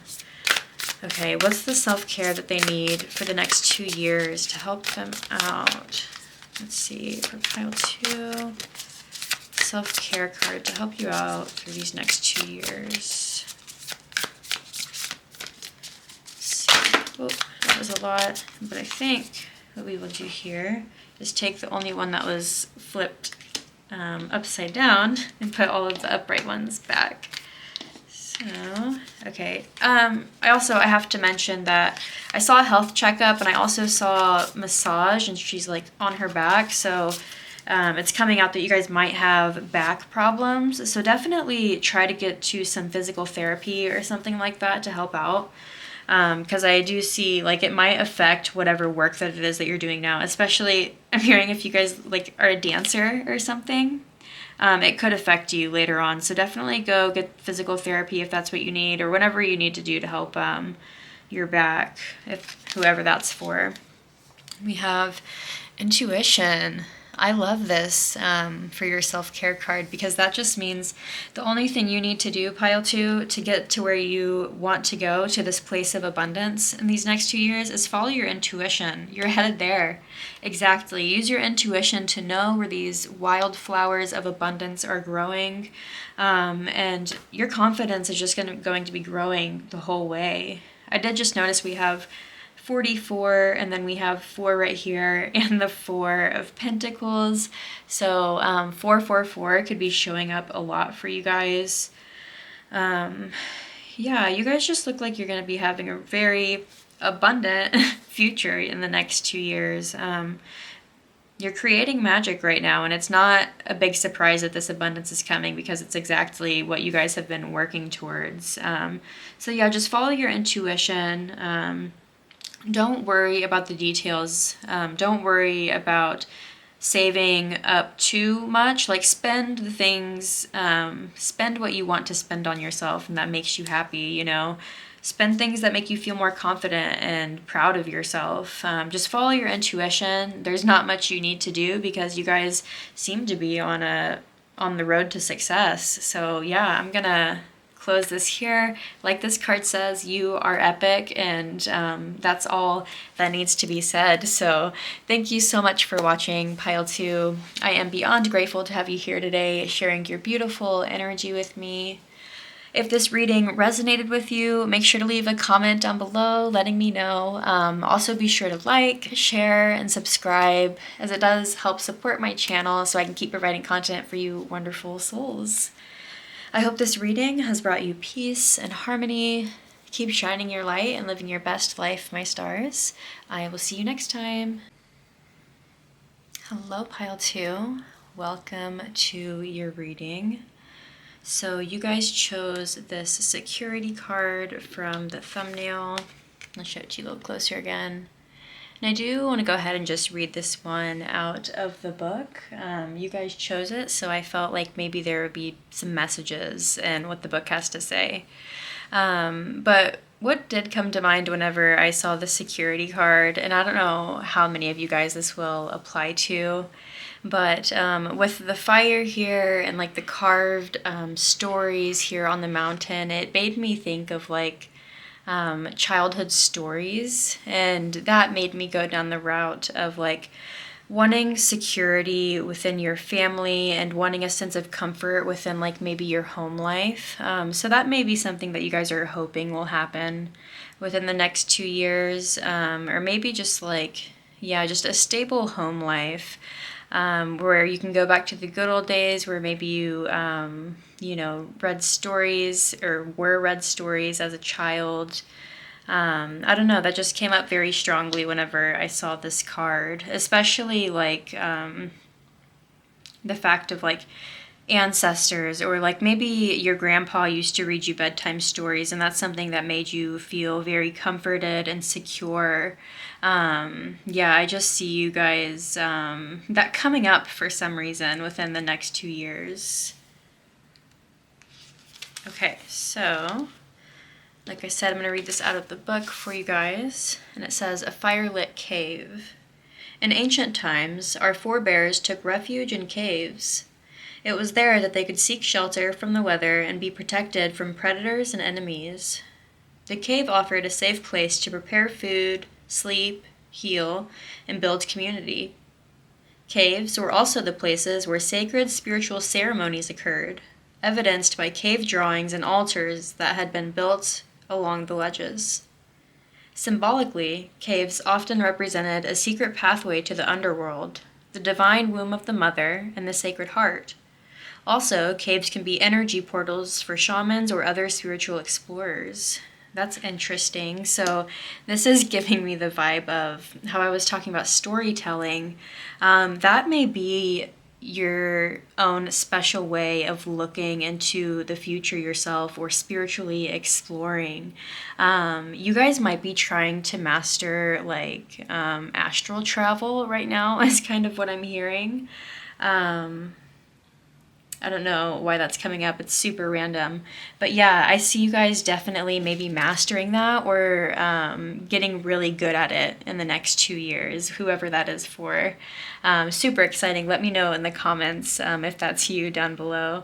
Okay, what's the self-care that they need for the next 2 years to help them out? Let's see, for pile 2, self-care card to help you out through these next 2 years. Let's see. Oh, that was a lot, but I think what we will do here is take the only one that was flipped upside down and put all of the upright ones back. So, okay. I have to mention that I saw a health checkup and I also saw massage and she's like on her back. So it's coming out that you guys might have back problems. So definitely try to get to some physical therapy or something like that to help out. Because I do see like it might affect whatever work that it is that you're doing now, especially I'm hearing if you guys like are a dancer or something, it could affect you later on. So definitely go get physical therapy if that's what you need or whatever you need to do to help your back, if whoever that's for. We have intuition. I love this for your self-care card because that just means the only thing you need to do, pile 2, to get to where you want to go, to this place of abundance in these next 2 years, is follow your intuition. You're headed there. Exactly. Use your intuition to know where these wildflowers of abundance are growing, and your confidence is just going to be growing the whole way. I did just notice we have 44, and then we have 4 right here, and the 4 of Pentacles. So 444 could be showing up a lot for you guys. Yeah, you guys just look like you're going to be having a very abundant future in the next 2 years. You're creating magic right now, and it's not a big surprise that this abundance is coming because it's exactly what you guys have been working towards. So yeah, just follow your intuition. Don't worry about the details. Don't worry about saving up too much. Like spend the things, spend what you want to spend on yourself and that makes you happy, you know. Spend things that make you feel more confident and proud of yourself. Just follow your intuition. There's not much you need to do because you guys seem to be on the road to success. So yeah, I'm gonna close this here. Like this card says, you are epic, and that's all that needs to be said. So thank you so much for watching pile 2. I am beyond grateful to have you here today sharing your beautiful energy with me. If this reading resonated with you, make sure to leave a comment down below letting me know. Also be sure to like, share, and subscribe, as it does help support my channel so I can keep providing content for you wonderful souls. I hope this reading has brought you peace and harmony. Keep shining your light and living your best life, my stars. I will see you next time. Hello, pile 2. Welcome to your reading. So you guys chose this security card from the thumbnail. I'll show it to you a little closer again. And I do want to go ahead and just read this one out of the book. You guys chose it, so I felt like maybe there would be some messages in what the book has to say. But what did come to mind whenever I saw the security card, and I don't know how many of you guys this will apply to, but with the fire here and like the carved stories here on the mountain, it made me think of like childhood stories, and that made me go down the route of like wanting security within your family and wanting a sense of comfort within like maybe your home life. So that may be something that you guys are hoping will happen within the next 2 years, or maybe just like, yeah, just a stable home life. Where you can go back to the good old days where maybe you, read stories or were read stories as a child. I don't know, that just came up very strongly whenever I saw this card, especially like the fact of like ancestors, or like maybe your grandpa used to read you bedtime stories and that's something that made you feel very comforted and secure. Yeah, I just see you guys that coming up for some reason within the next 2 years. Okay, so like I said, I'm going to read this out of the book for you guys, and it says, A Firelit Cave. In ancient times, our forebears took refuge in caves. It was there that they could seek shelter from the weather and be protected from predators and enemies. The cave offered a safe place to prepare food, sleep, heal, and build community. Caves were also the places where sacred spiritual ceremonies occurred, evidenced by cave drawings and altars that had been built along the ledges. Symbolically, caves often represented a secret pathway to the underworld, the divine womb of the mother, and the sacred heart. Also, caves can be energy portals for shamans or other spiritual explorers. That's interesting. So this is giving me the vibe of how I was talking about storytelling. That may be your own special way of looking into the future yourself or spiritually exploring. You guys might be trying to master like astral travel right now is kind of what I'm hearing. I don't know why that's coming up. It's super random. But yeah, I see you guys definitely maybe mastering that or getting really good at it in the next 2 years, whoever that is for. Super exciting. Let me know in the comments if that's you down below.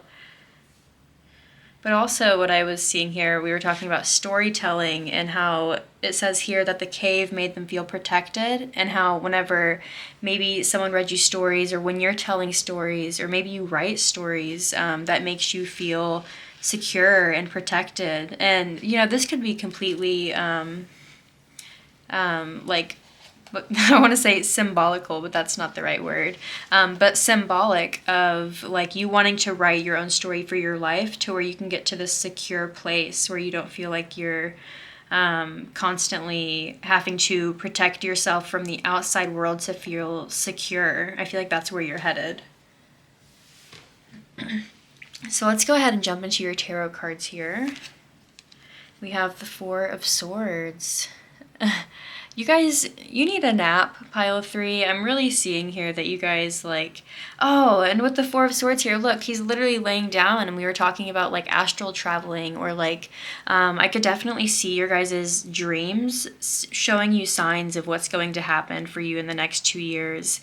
But also what I was seeing here, we were talking about storytelling and how it says here that the cave made them feel protected, and how whenever maybe someone read you stories, or when you're telling stories, or maybe you write stories, that makes you feel secure and protected. And, this could be completely like, I want to say symbolical, but that's not the right word. But symbolic of like you wanting to write your own story for your life to where you can get to this secure place where you don't feel like you're constantly having to protect yourself from the outside world to feel secure. I feel like that's where you're headed. So let's go ahead and jump into your tarot cards here. We have the Four of Swords. You guys, you need a nap, pile 3. I'm really seeing here that you guys like, oh, and with the Four of Swords here, look, he's literally laying down, and we were talking about like astral traveling, or like, I could definitely see your guys' dreams showing you signs of what's going to happen for you in the next 2 years.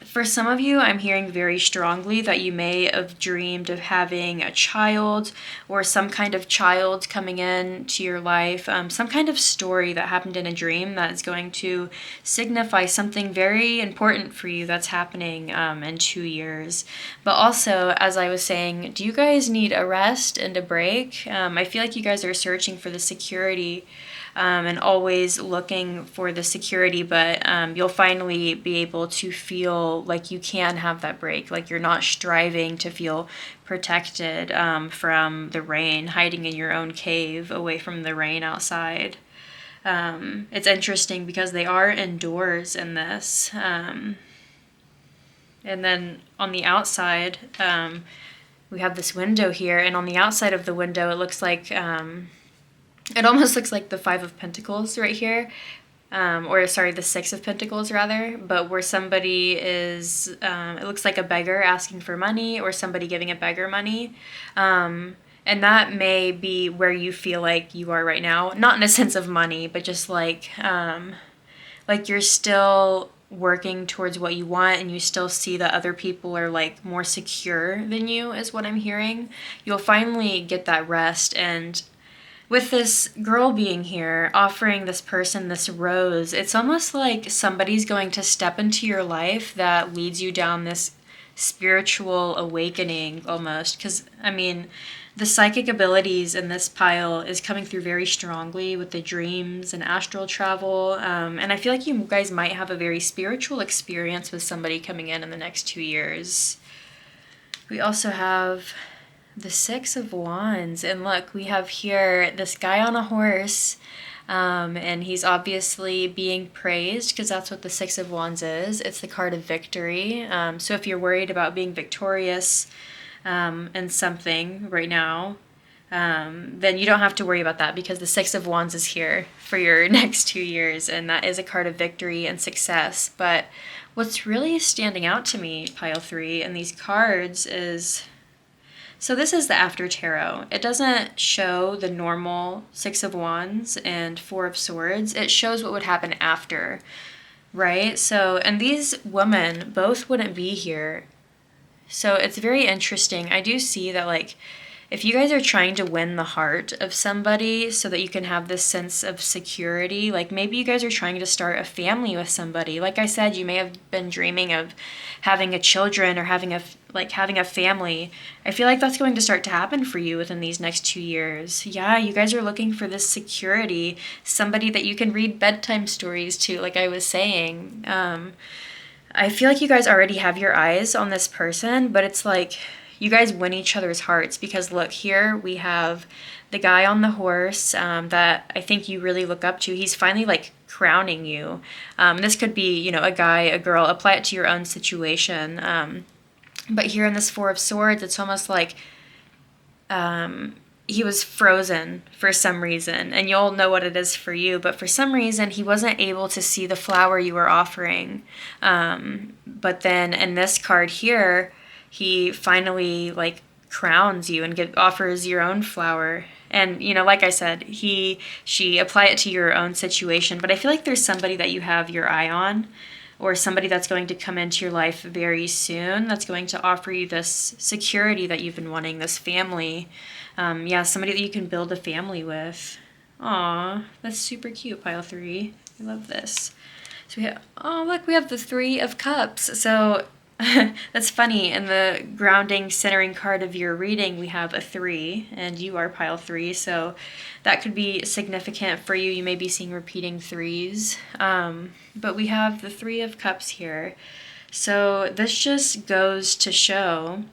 For some of you, I'm hearing very strongly that you may have dreamed of having a child or some kind of child coming in to your life, some kind of story that happened in a dream that is going to signify something very important for you that's happening in 2 years. But also, as I was saying, do you guys need a rest and a break? I feel like you guys are searching for the security and always looking for the security, but you'll finally be able to feel like you can have that break, like you're not striving to feel protected from the rain, hiding in your own cave away from the rain outside. It's interesting because they are indoors in this. And then on the outside, we have this window here, and on the outside of the window, it looks like it almost looks like the Five of Pentacles right here, or sorry, the Six of Pentacles rather, but where somebody is, it looks like a beggar asking for money, or somebody giving a beggar money. And that may be where you feel like you are right now, not in a sense of money, but just like you're still working towards what you want, and you still see that other people are like more secure than you, is what I'm hearing. You'll finally get that rest. And with this girl being here, offering this person this rose, it's almost like somebody's going to step into your life that leads you down this spiritual awakening almost. Because, I mean, the psychic abilities in this pile is coming through very strongly with the dreams and astral travel. And I feel like you guys might have a very spiritual experience with somebody coming in the next 2 years. We also have the Six of Wands. And look, we have here this guy on a horse. And he's obviously being praised because that's what the Six of Wands is. It's the card of victory. So if you're worried about being victorious in something right now, then you don't have to worry about that, because the Six of Wands is here for your next 2 years, and that is a card of victory and success. But what's really standing out to me, pile 3, in these cards is, so this is the After Tarot. It doesn't show the normal Six of Wands and Four of Swords. It shows what would happen after, right? So, and these women both wouldn't be here. So it's very interesting. I do see that, like, if you guys are trying to win the heart of somebody so that you can have this sense of security, like maybe you guys are trying to start a family with somebody. Like I said, you may have been dreaming of having a children or having a family. I feel like that's going to start to happen for you within these next 2 years. Yeah, you guys are looking for this security, somebody that you can read bedtime stories to, like I was saying. I feel like you guys already have your eyes on this person, but it's like you guys win each other's hearts, because look, here we have the guy on the horse that I think you really look up to. He's finally like crowning you. This could be, you know, a guy, a girl. Apply it to your own situation. But here in this Four of Swords, it's almost like he was frozen for some reason, and you'll know what it is for you, but for some reason he wasn't able to see the flower you were offering. But then in this card here, he finally like crowns you and offers your own flower. And, you know, like I said, she apply it to your own situation, but I feel like there's somebody that you have your eye on, or somebody that's going to come into your life very soon that's going to offer you this security that you've been wanting, this family. Yeah, somebody that you can build a family with. Aw, that's super cute, pile 3. I love this. So we have, oh look, we have the Three of Cups. So that's funny. In the grounding, centering card of your reading, we have a 3, and you are pile 3. So that could be significant for you. You may be seeing repeating 3s. But we have the Three of Cups here. So this just goes to show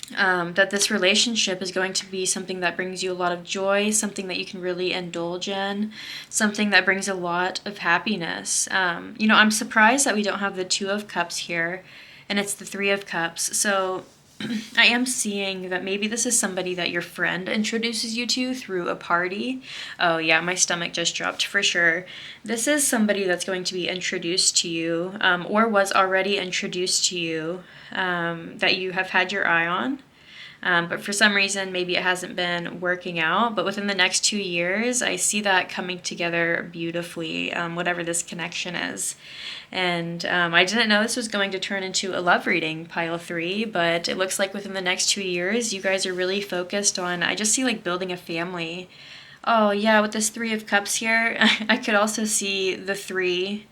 that this relationship is going to be something that brings you a lot of joy, something that you can really indulge in, something that brings a lot of happiness. You know, I'm surprised that we don't have the Two of Cups here, and it's the Three of Cups. So I am seeing that maybe this is somebody that your friend introduces you to through a party. Oh yeah, my stomach just dropped for sure. This is somebody that's going to be introduced to you, or was already introduced to you, that you have had your eye on. But for some reason, maybe it hasn't been working out. But within the next 2 years, I see that coming together beautifully, whatever this connection is. And I didn't know this was going to turn into a love reading, pile 3, but it looks like within the next 2 years, you guys are really focused on, I just see like building a family. Oh yeah, with this Three of Cups here, I could also see the 3,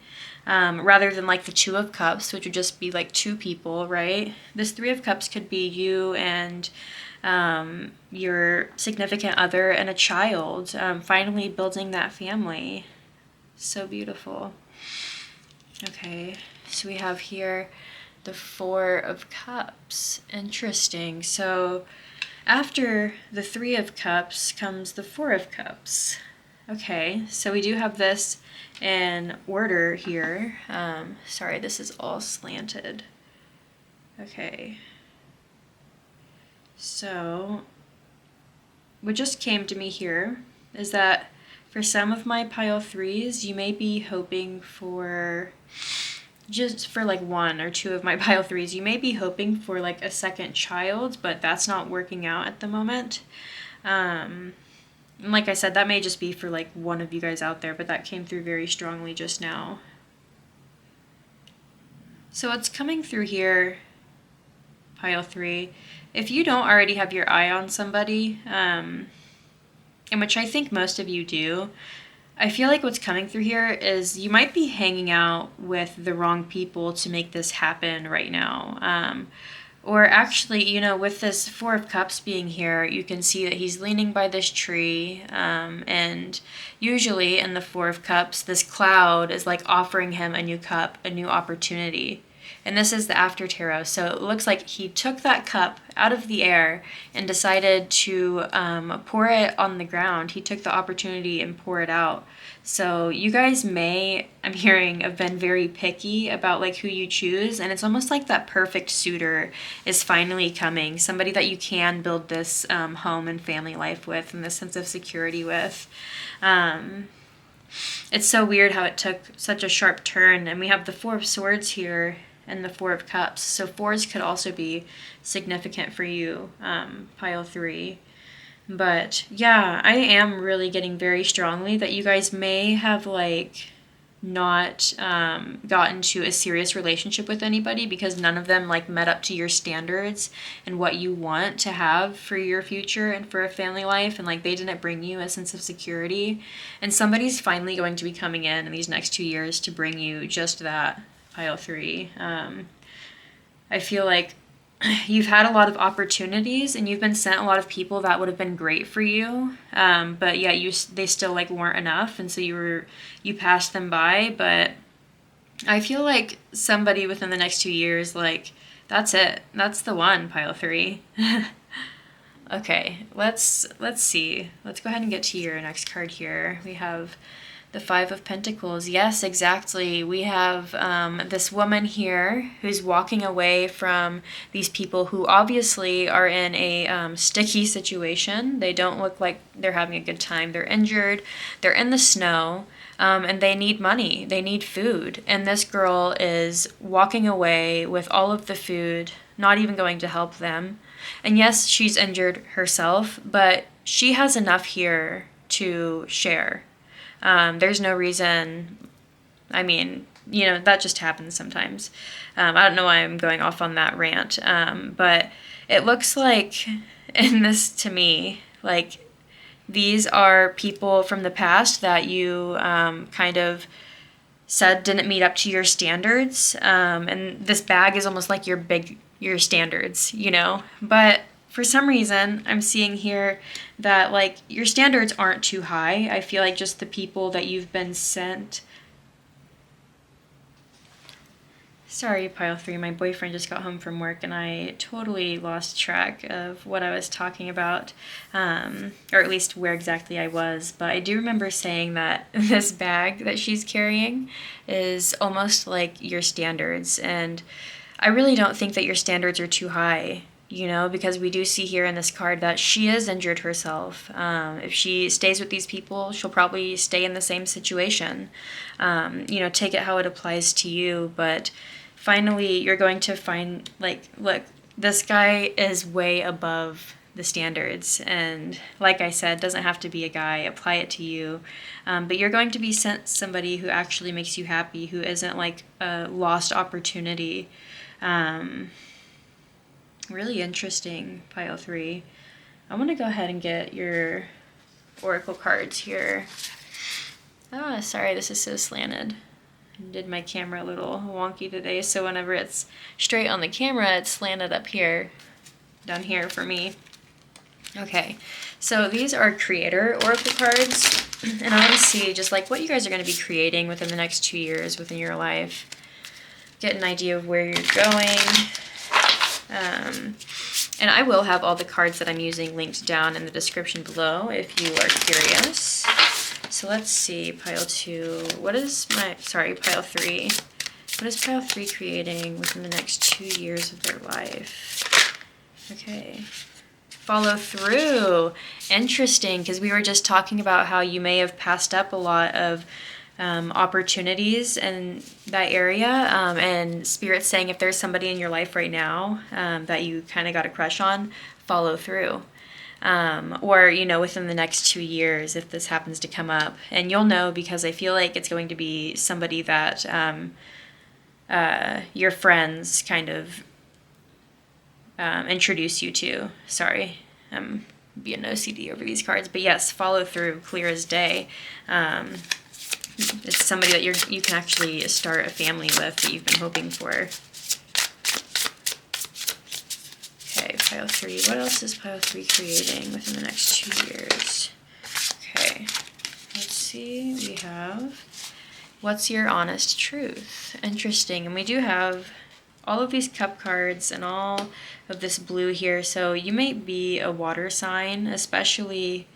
rather than like the Two of Cups, which would just be like 2 people, right? This Three of Cups could be you and your significant other and a child, finally building that family. So beautiful. Okay, so we have here the Four of Cups. Interesting. So after the Three of Cups comes the Four of Cups. Okay, so we do have this in order here. Sorry, this is all slanted. Okay. So what just came to me here is that For some of my pile 3s, you may be hoping for, just for like 1 or 2 of my pile 3s, you may be hoping for like a second child, but that's not working out at the moment. And like I said, that may just be for like 1 of you guys out there, but that came through very strongly just now. So what's coming through here, pile 3, if you don't already have your eye on somebody, in which I think most of you do, I feel like what's coming through here is you might be hanging out with the wrong people to make this happen right now. Or actually, you know, with this 4 of Cups being here, you can see that he's leaning by this tree. And usually in the 4 of Cups, this cloud is like offering him a new cup, a new opportunity. And this is the after tarot. So it looks like he took that cup out of the air and decided to pour it on the ground. He took the opportunity and pour it out. So you guys may, I'm hearing, have been very picky about like who you choose. And it's almost like that perfect suitor is finally coming. Somebody that you can build this home and family life with and this sense of security with. It's so weird how it took such a sharp turn. And we have the 4 of Swords here and the 4 of Cups. So 4s could also be significant for you, pile 3. But yeah, I am really getting very strongly that you guys may have like not gotten to a serious relationship with anybody because none of them like met up to your standards and what you want to have for your future and for a family life, and like they didn't bring you a sense of security. And somebody's finally going to be coming in these next 2 years to bring you just that, pile 3. I feel like you've had a lot of opportunities and you've been sent a lot of people that would have been great for you, but yeah, they still like weren't enough, and so you passed them by. But I feel like somebody within the next 2 years, like that's it, that's the one, pile 3. Okay, let's see. Let's go ahead and get to your next card here. We have the 5 of Pentacles. Yes, exactly. We have this woman here who's walking away from these people who obviously are in a sticky situation. They don't look like they're having a good time. They're injured. They're in the snow. And they need money. They need food. And this girl is walking away with all of the food, not even going to help them. And yes, she's injured herself, but she has enough here to share. There's no reason, I mean, you know, that just happens sometimes. I don't know why I'm going off on that rant, but it looks like in this, to me, like these are people from the past that you kind of said didn't meet up to your standards, and this bag is almost like your standards, you know, but for some reason, I'm seeing here that like your standards aren't too high. I feel like just the people that you've been sent. Sorry, pile 3, my boyfriend just got home from work and I totally lost track of what I was talking about, or at least where exactly I was. But I do remember saying that this bag that she's carrying is almost like your standards. And I really don't think that your standards are too high. You know, because we do see here in this card that she is injured herself. If she stays with these people, she'll probably stay in the same situation. You know, take it how it applies to you. But finally, you're going to find, like, look, this guy is way above the standards. And like I said, doesn't have to be a guy. Apply it to you. But you're going to be sent somebody who actually makes you happy, who isn't like a lost opportunity. Really interesting, pile 3. I want to go ahead and get your oracle cards here. Oh, sorry, this is so slanted. I did my camera a little wonky today, so whenever it's straight on the camera, it's slanted up here, down here for me. Okay, so these are creator oracle cards, and I want to see just like what you guys are going to be creating within the next 2 years within your life. Get an idea of where you're going. And I will have all the cards that I'm using linked down in the description below if you are curious. So let's see, pile 2. Pile 3. What is pile 3 creating within the next 2 years of their life? Okay. follow through. Interesting, because we were just talking about how you may have passed up a lot of opportunities in that area, and Spirit's saying if there's somebody in your life right now that you kind of got a crush on, follow through. Or, you know, within the next 2 years, if this happens to come up. And you'll know, because I feel like it's going to be somebody that your friends kind of introduce you to. Sorry, I'm being OCD over these cards. But yes, follow through, clear as day. It's somebody that you can actually start a family with that you've been hoping for. Okay, pile 3. What else is pile 3 creating within the next 2 years? Okay, let's see. We have, what's your honest truth? Interesting. And we do have all of these cup cards and all of this blue here. So you may be a water sign, especially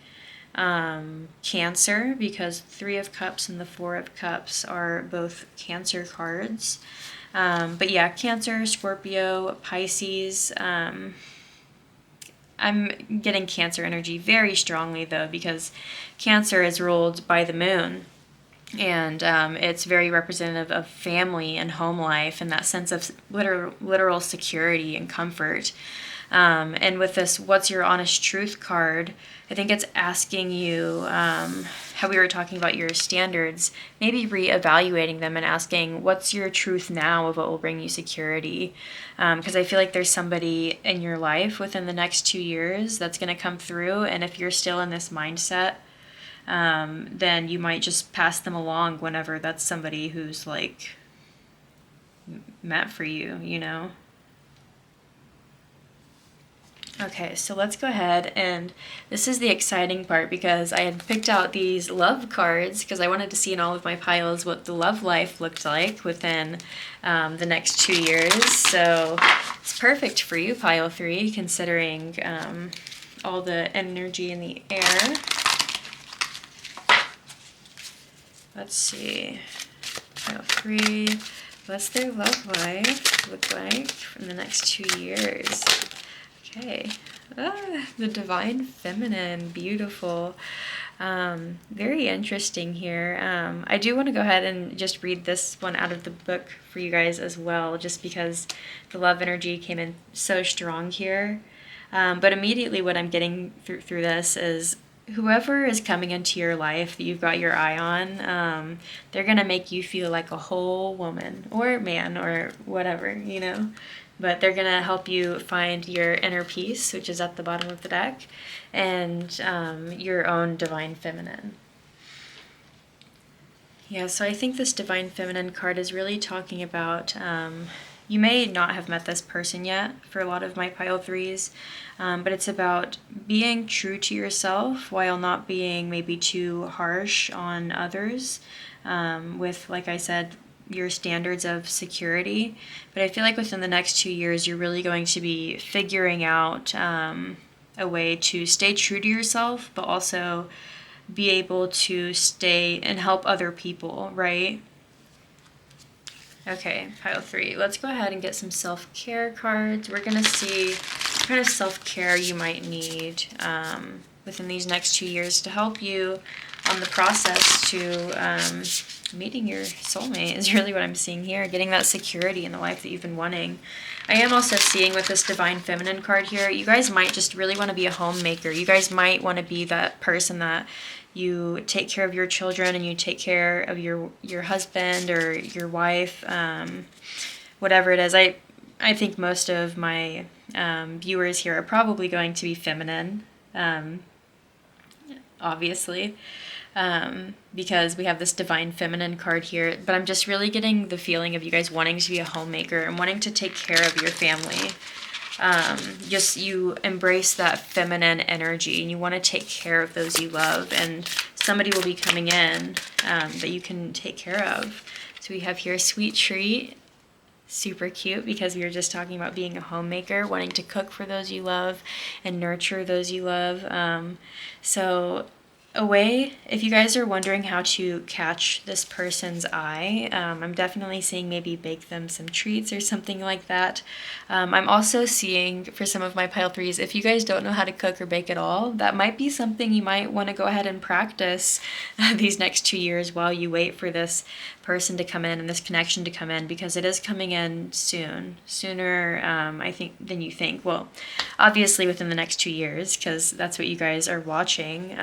Cancer, because 3 of Cups and the 4 of Cups are both Cancer cards. But yeah, Cancer, Scorpio, Pisces. I'm getting Cancer energy very strongly, though, because Cancer is ruled by the moon. And it's very representative of family and home life and that sense of literal security and comfort. And with this What's Your Honest Truth card, I think it's asking you, how we were talking about your standards, maybe reevaluating them and asking, what's your truth now of what will bring you security? Because I feel like there's somebody in your life within the next 2 years that's going to come through. And if you're still in this mindset, then you might just pass them along whenever that's somebody who's like meant for you, you know? Okay, so let's go ahead, and this is the exciting part, because I had picked out these love cards because I wanted to see in all of my piles what the love life looked like within the next 2 years. So it's perfect for you, pile 3, considering all the energy in the air. Let's see, pile 3, what's their love life look like in the next 2 years? Okay, the Divine Feminine, beautiful. Very interesting here. I do want to go ahead and just read this one out of the book for you guys as well, just because the love energy came in so strong here. But immediately what I'm getting through this is whoever is coming into your life that you've got your eye on, they're going to make you feel like a whole woman or man or whatever, you know. But they're going to help you find your inner peace, which is at the bottom of the deck, and your own Divine Feminine. Yeah, so I think this Divine Feminine card is really talking about, you may not have met this person yet for a lot of my pile 3s, but it's about being true to yourself while not being maybe too harsh on others, with, like I said, your standards of security. But I feel like within the next 2 years, you're really going to be figuring out a way to stay true to yourself, but also be able to stay and help other people, right? Okay, pile 3. Let's go ahead and get some self-care cards. We're going to see what kind of self-care you might need within these next 2 years to help you on the process to meeting your soulmate is really what I'm seeing here, getting that security in the life that you've been wanting. I am also seeing with this Divine Feminine card here, you guys might just really want to be a homemaker. You guys might want to be that person that you take care of your children and you take care of your husband or your wife, whatever it is. I think most of my viewers here are probably going to be feminine, obviously. Because we have this Divine Feminine card here, but I'm just really getting the feeling of you guys wanting to be a homemaker and wanting to take care of your family. Just you embrace that feminine energy and you want to take care of those you love, and somebody will be coming in that you can take care of. So we have here Sweet Treat, super cute, because we were just talking about being a homemaker, wanting to cook for those you love and nurture those you love. So a way, if you guys are wondering how to catch this person's eye, I'm definitely seeing maybe bake them some treats or something like that. I'm also seeing for some of my pile threes, if you guys don't know how to cook or bake at all, that might be something you might want to go ahead and practice these next 2 years while you wait for this person to come in and this connection to come in, because it is coming in sooner I think than you think. Well, obviously within the next 2 years, because that's what you guys are watching.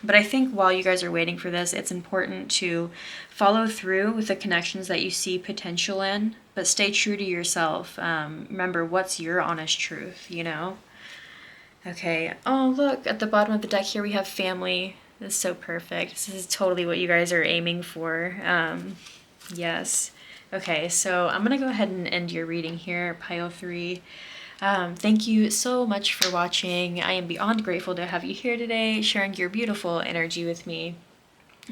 But I think while you guys are waiting for this, it's important to follow through with the connections that you see potential in, but stay true to yourself. Remember, what's your honest truth, you know? Okay. Oh, look, at the bottom of the deck here we have family. This is so perfect. This is totally what you guys are aiming for. Yes. Okay, so I'm going to go ahead and end your reading here, pile 3. Thank you so much for watching. I am beyond grateful to have you here today, sharing your beautiful energy with me.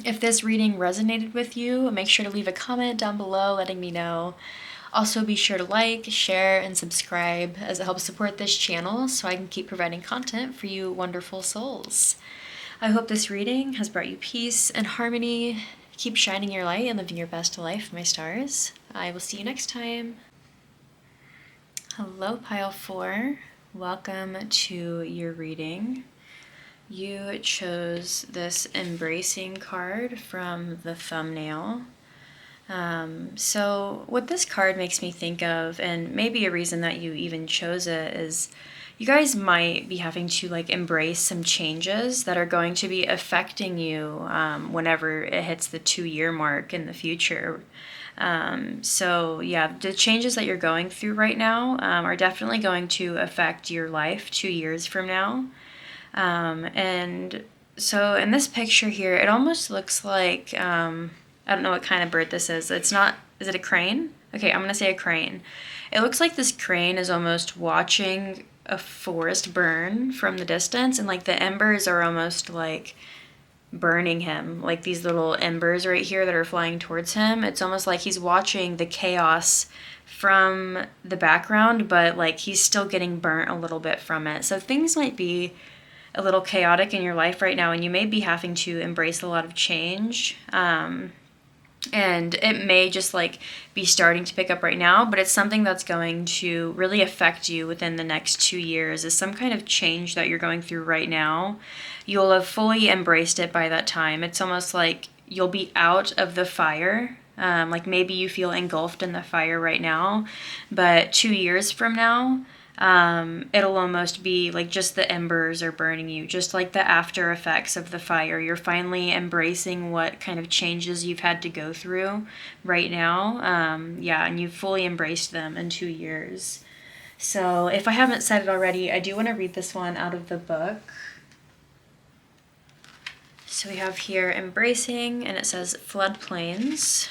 If this reading resonated with you, make sure to leave a comment down below letting me know. Also, be sure to like, share, and subscribe, as it helps support this channel so I can keep providing content for you wonderful souls. I hope this reading has brought you peace and harmony. Keep shining your light and living your best life, my stars. I will see you next time. Hello, pile 4. Welcome to your reading. You chose this embracing card from the thumbnail. So what this card makes me think of, and maybe a reason that you even chose it, is you guys might be having to like embrace some changes that are going to be affecting you whenever it hits the 2-year mark in the future. So yeah, the changes that you're going through right now are definitely going to affect your life 2 years from now. And so in this picture here, it almost looks like, I don't know what kind of bird this is. It's not, is it a crane? Okay, I'm gonna say a crane. It looks like this crane is almost watching a forest burn from the distance, and like the embers are almost like burning him, like these little embers right here that are flying towards him. It's almost like he's watching the chaos from the background, but like he's still getting burnt a little bit from it. So things might be a little chaotic in your life right now, and you may be having to embrace a lot of change. And it may just like be starting to pick up right now, but it's something that's going to really affect you within the next 2 years. Is some kind of change that you're going through right now. You'll have fully embraced it by that time. It's almost like you'll be out of the fire. Like maybe you feel engulfed in the fire right now, but 2 years from now, it'll almost be like just the embers are burning you, just like the after effects of the fire. You're finally embracing what kind of changes you've had to go through right now. Yeah, and you've fully embraced them in 2 years. So if I haven't said it already, I do want to read this one out of the book. So we have here embracing, and it says floodplains.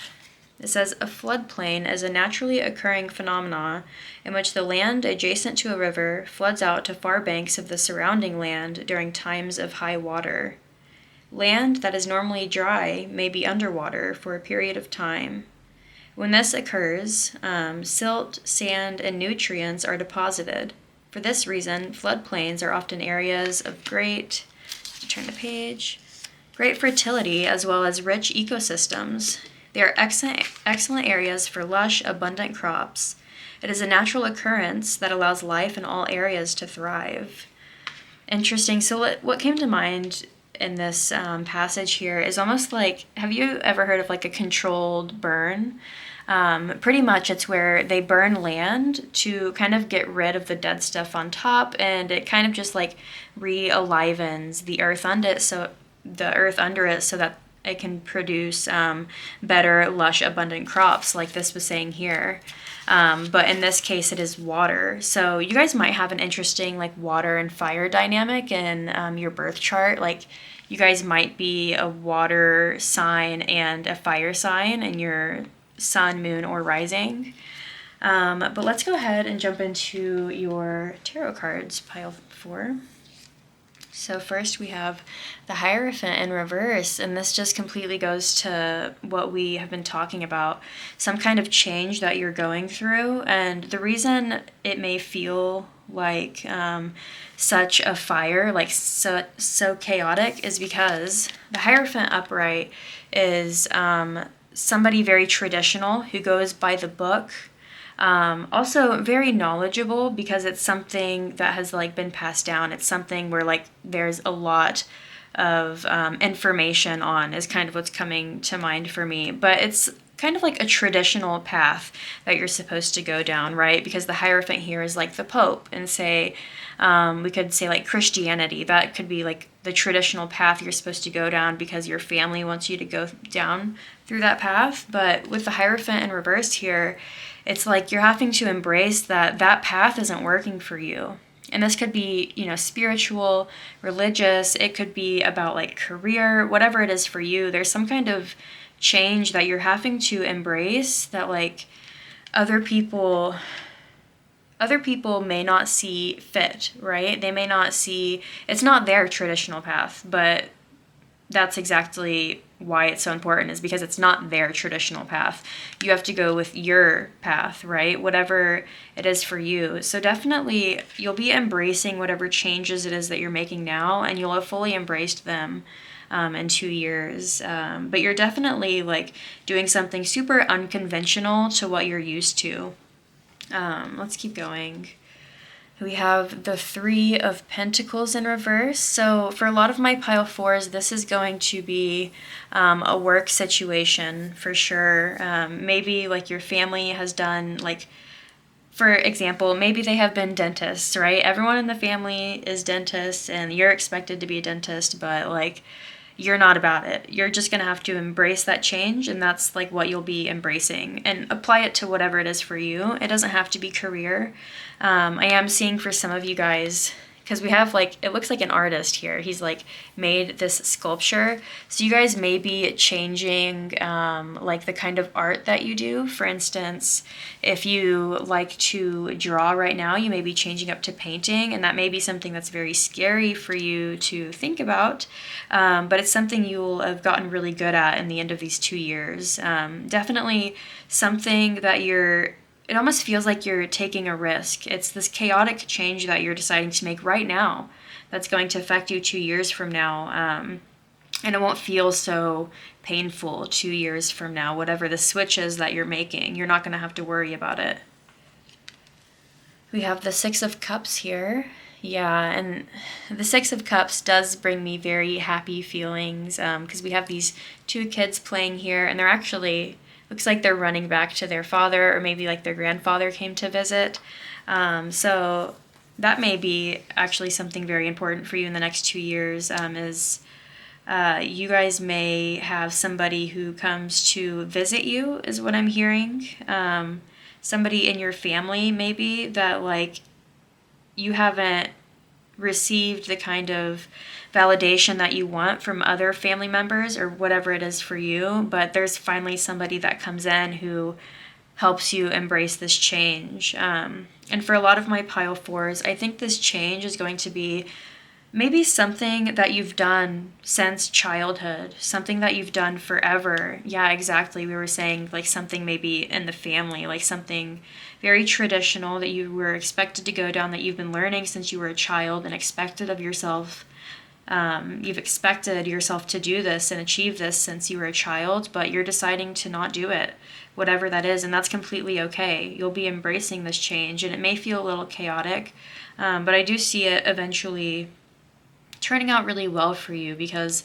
It says a floodplain is a naturally occurring phenomena in which the land adjacent to a river floods out to far banks of the surrounding land during times of high water. Land that is normally dry may be underwater for a period of time. When this occurs, silt, sand, and nutrients are deposited. For this reason, floodplains are often areas of great fertility as well as rich ecosystems. They are excellent areas for lush, abundant crops. It is a natural occurrence that allows life in all areas to thrive. Interesting. So what came to mind in this passage here is almost like, have you ever heard of like a controlled burn? Pretty much it's where they burn land to kind of get rid of the dead stuff on top, and it kind of just like re-alivens the earth under it, so that it can produce better, lush, abundant crops, like this was saying here. But in this case, it is water. So you guys might have an interesting like water and fire dynamic in your birth chart. Like you guys might be a water sign and a fire sign in your sun, moon, or rising. But let's go ahead and jump into your tarot cards, pile 4. So first we have the Hierophant in reverse, and this just completely goes to what we have been talking about, some kind of change that you're going through. And the reason it may feel like such a fire, like so chaotic, is because the Hierophant upright is somebody very traditional who goes by the book. Also very knowledgeable because it's something that has like been passed down. It's something where like there's a lot of information on, is kind of what's coming to mind for me. But it's kind of like a traditional path that you're supposed to go down, right? Because the Hierophant here is like the Pope, and say we could say like Christianity. That could be like the traditional path you're supposed to go down because your family wants you to go down through that path. But with the Hierophant in reverse here, it's like you're having to embrace that that path isn't working for you. And this could be, spiritual, religious. It could be about like career, whatever it is for you. There's some kind of change that you're having to embrace that like other people may not see fit, right? They may not see, it's not their traditional path, but that's exactly why it's so important, is because it's not their traditional path. You have to go with your path, right? Whatever it is for you. So definitely you'll be embracing whatever changes it is that you're making now, and you'll have fully embraced them in 2 years. But you're definitely like doing something super unconventional to what you're used to. Let's keep going. We have the Three of Pentacles in reverse. So for a lot of my pile fours, this is going to be a work situation for sure. Maybe like your family has done, like, for example, maybe they have been dentists, right? Everyone in the family is dentists and you're expected to be a dentist, but like you're not about it. You're just going to have to embrace that change, and that's like what you'll be embracing, and apply it to whatever it is for you. It doesn't have to be career. I am seeing for some of you guys, because we have like, it looks like an artist here. He's like made this sculpture. So you guys may be changing like the kind of art that you do. For instance, if you like to draw right now, you may be changing up to painting, and that may be something that's very scary for you to think about. But it's something you'll have gotten really good at in the end of these 2 years. Definitely something that it almost feels like you're taking a risk. It's this chaotic change that you're deciding to make right now that's going to affect you 2 years from now. And it won't feel so painful 2 years from now. Whatever the switch is that you're making, you're not going to have to worry about it. We have the Six of Cups here. Yeah, and the Six of Cups does bring me very happy feelings because we have these 2 kids playing here, and they're actually, looks like they're running back to their father, or maybe like their grandfather came to visit. So that may be actually something very important for you in the next 2 years, is you guys may have somebody who comes to visit you, is what I'm hearing. Somebody in your family maybe that like you haven't received the kind of validation that you want from other family members or whatever it is for you, but there's finally somebody that comes in who helps you embrace this change. And for a lot of my pile fours, I think this change is going to be maybe something that you've done since childhood, something that you've done forever. Yeah, exactly. We were saying like something maybe in the family, like something very traditional that you were expected to go down, that you've been learning since you were a child and expected of yourself. You've expected yourself to do this and achieve this since you were a child, but you're deciding to not do it, whatever that is, and that's completely okay. You'll be embracing this change, and it may feel a little chaotic, but I do see it eventually turning out really well for you, because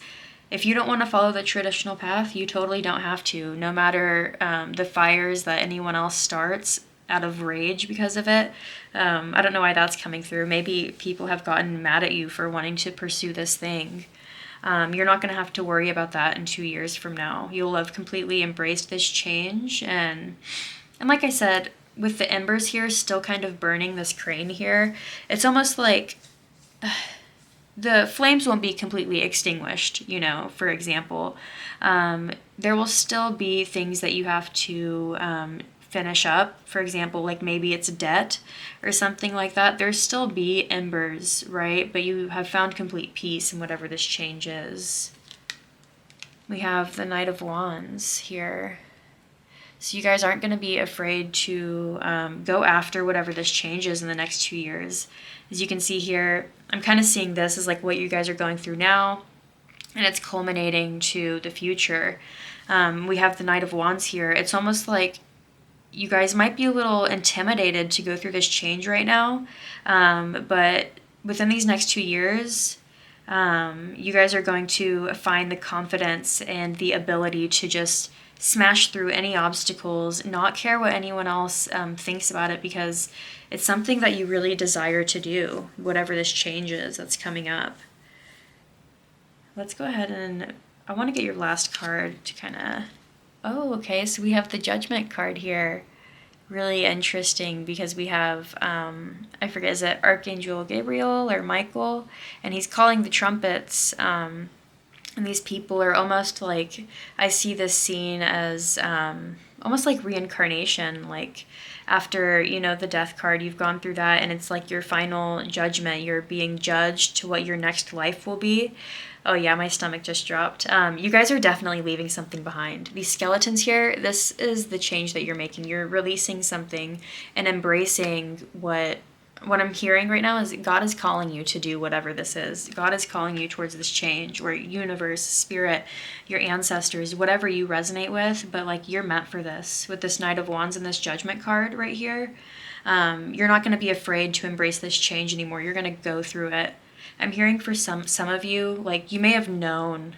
if you don't want to follow the traditional path, you totally don't have to, no matter the fires that anyone else starts out of rage because of it. I don't know why that's coming through. Maybe people have gotten mad at you for wanting to pursue this thing. You're not going to have to worry about that in 2 years from now. You'll have completely embraced this change. And like I said, with the embers here still kind of burning this crane here, it's almost like the flames won't be completely extinguished, for example. There will still be things that you have to finish up. For example, like maybe it's debt or something like that. There's still be embers, right? But you have found complete peace in whatever this change is. We have the Knight of Wands here. So you guys aren't going to be afraid to go after whatever this change is in the next 2 years. As you can see here, I'm kind of seeing this as like what you guys are going through now, and it's culminating to the future. We have the Knight of Wands here. It's almost like you guys might be a little intimidated to go through this change right now, but within these next 2 years, you guys are going to find the confidence and the ability to just smash through any obstacles, not care what anyone else thinks about it, because it's something that you really desire to do, whatever this change is that's coming up. Let's go ahead and I want to get your last card to kind of... Oh, okay, so we have the Judgment card here. Really interesting, because we have, I forget, is it Archangel Gabriel or Michael? And he's calling the trumpets, and these people are almost like, I see this scene as almost like reincarnation, like after, you know, the Death card, you've gone through that, and it's like your final judgment. You're being judged to what your next life will be. Oh yeah, my stomach just dropped. You guys are definitely leaving something behind. These skeletons here, this is the change that you're making. You're releasing something and embracing what I'm hearing right now is God is calling you to do whatever this is. God is calling you towards this change, or universe, spirit, your ancestors, whatever you resonate with, but like you're meant for this. With this Knight of Wands and this Judgment card right here, you're not going to be afraid to embrace this change anymore. You're going to go through it. I'm hearing for some of you, like you may have known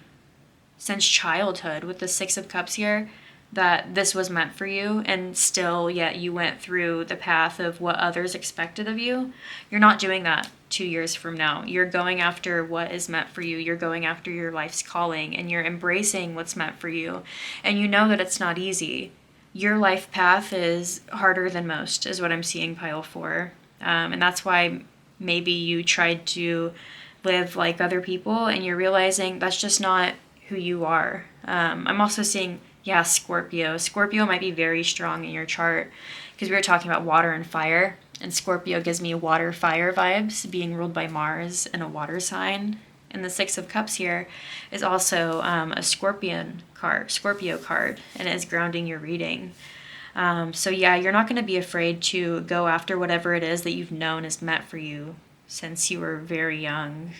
since childhood with the Six of Cups here that this was meant for you, and still yet you went through the path of what others expected of you. You're not doing that 2 years from now. You're going after what is meant for you. You're going after your life's calling, and you're embracing what's meant for you. And you know that it's not easy. Your life path is harder than most, is what I'm seeing, pile 4. And that's why maybe you tried to live like other people, and you're realizing that's just not who you are. I'm also seeing, yeah, Scorpio. Scorpio might be very strong in your chart, because we were talking about water and fire, and Scorpio gives me water-fire vibes, being ruled by Mars and a water sign. And the Six of Cups here is also a Scorpio card, and it is grounding your reading. So yeah, you're not going to be afraid to go after whatever it is that you've known is meant for you since you were very young.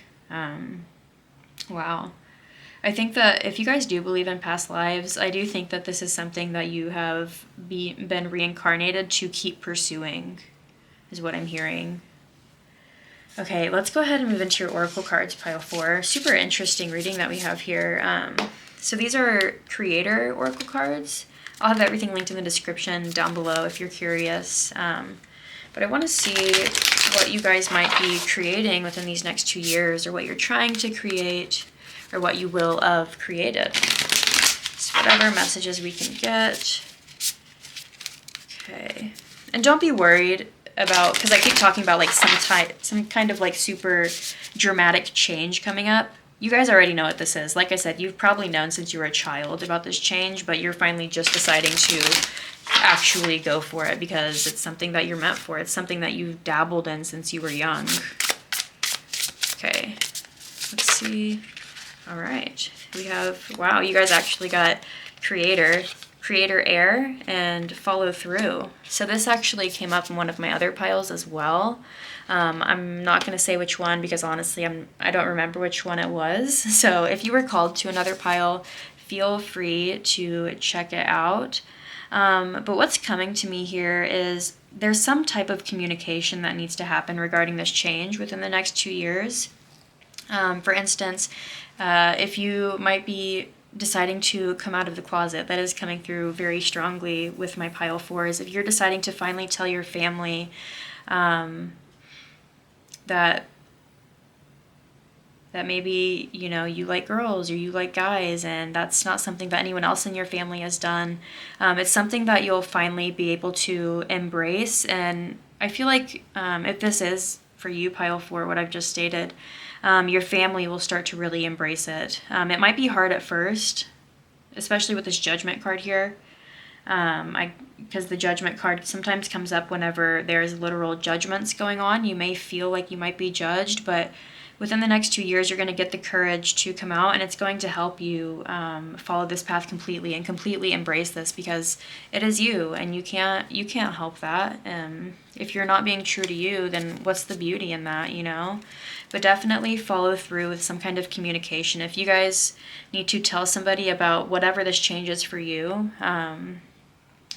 Wow. I think that if you guys do believe in past lives, I do think that this is something that you have been reincarnated to keep pursuing, is what I'm hearing. Okay, let's go ahead and move into your Oracle cards, pile 4. Super interesting reading that we have here. So these are Creator Oracle cards. I'll have everything linked in the description down below if you're curious. But I want to see what you guys might be creating within these next 2 years, or what you're trying to create, or what you will have created. So whatever messages we can get. Okay. And don't be worried about, because I keep talking about like some kind of like super dramatic change coming up. You guys already know what this is. Like I said, you've probably known since you were a child about this change, but you're finally just deciding to actually go for it because it's something that you're meant for. It's something that you've dabbled in since you were young. Okay, let's see. All right, we have, wow, you guys actually got Creator Air, and Follow Through. So this actually came up in one of my other piles as well. I'm not going to say which one because honestly I don't remember which one it was. So if you were called to another pile, feel free to check it out. But what's coming to me here is there's some type of communication that needs to happen regarding this change within the next 2 years. For instance, if you might be deciding to come out of the closet, that is coming through very strongly with my pile 4s. If you're deciding to finally tell your family that maybe, you know, you like girls or you like guys, and that's not something that anyone else in your family has done. It's something that you'll finally be able to embrace. And I feel like if this is for you, pile 4, what I've just stated, your family will start to really embrace it. It might be hard at first, especially with this Judgment card here. Because the Judgment card sometimes comes up whenever there's literal judgments going on. You may feel like you might be judged, but within the next 2 years, you're going to get the courage to come out, and it's going to help you follow this path completely and completely embrace this, because it is you, and you can't help that. If you're not being true to you, then what's the beauty in that, you know? But definitely follow through with some kind of communication. If you guys need to tell somebody about whatever this change is for you,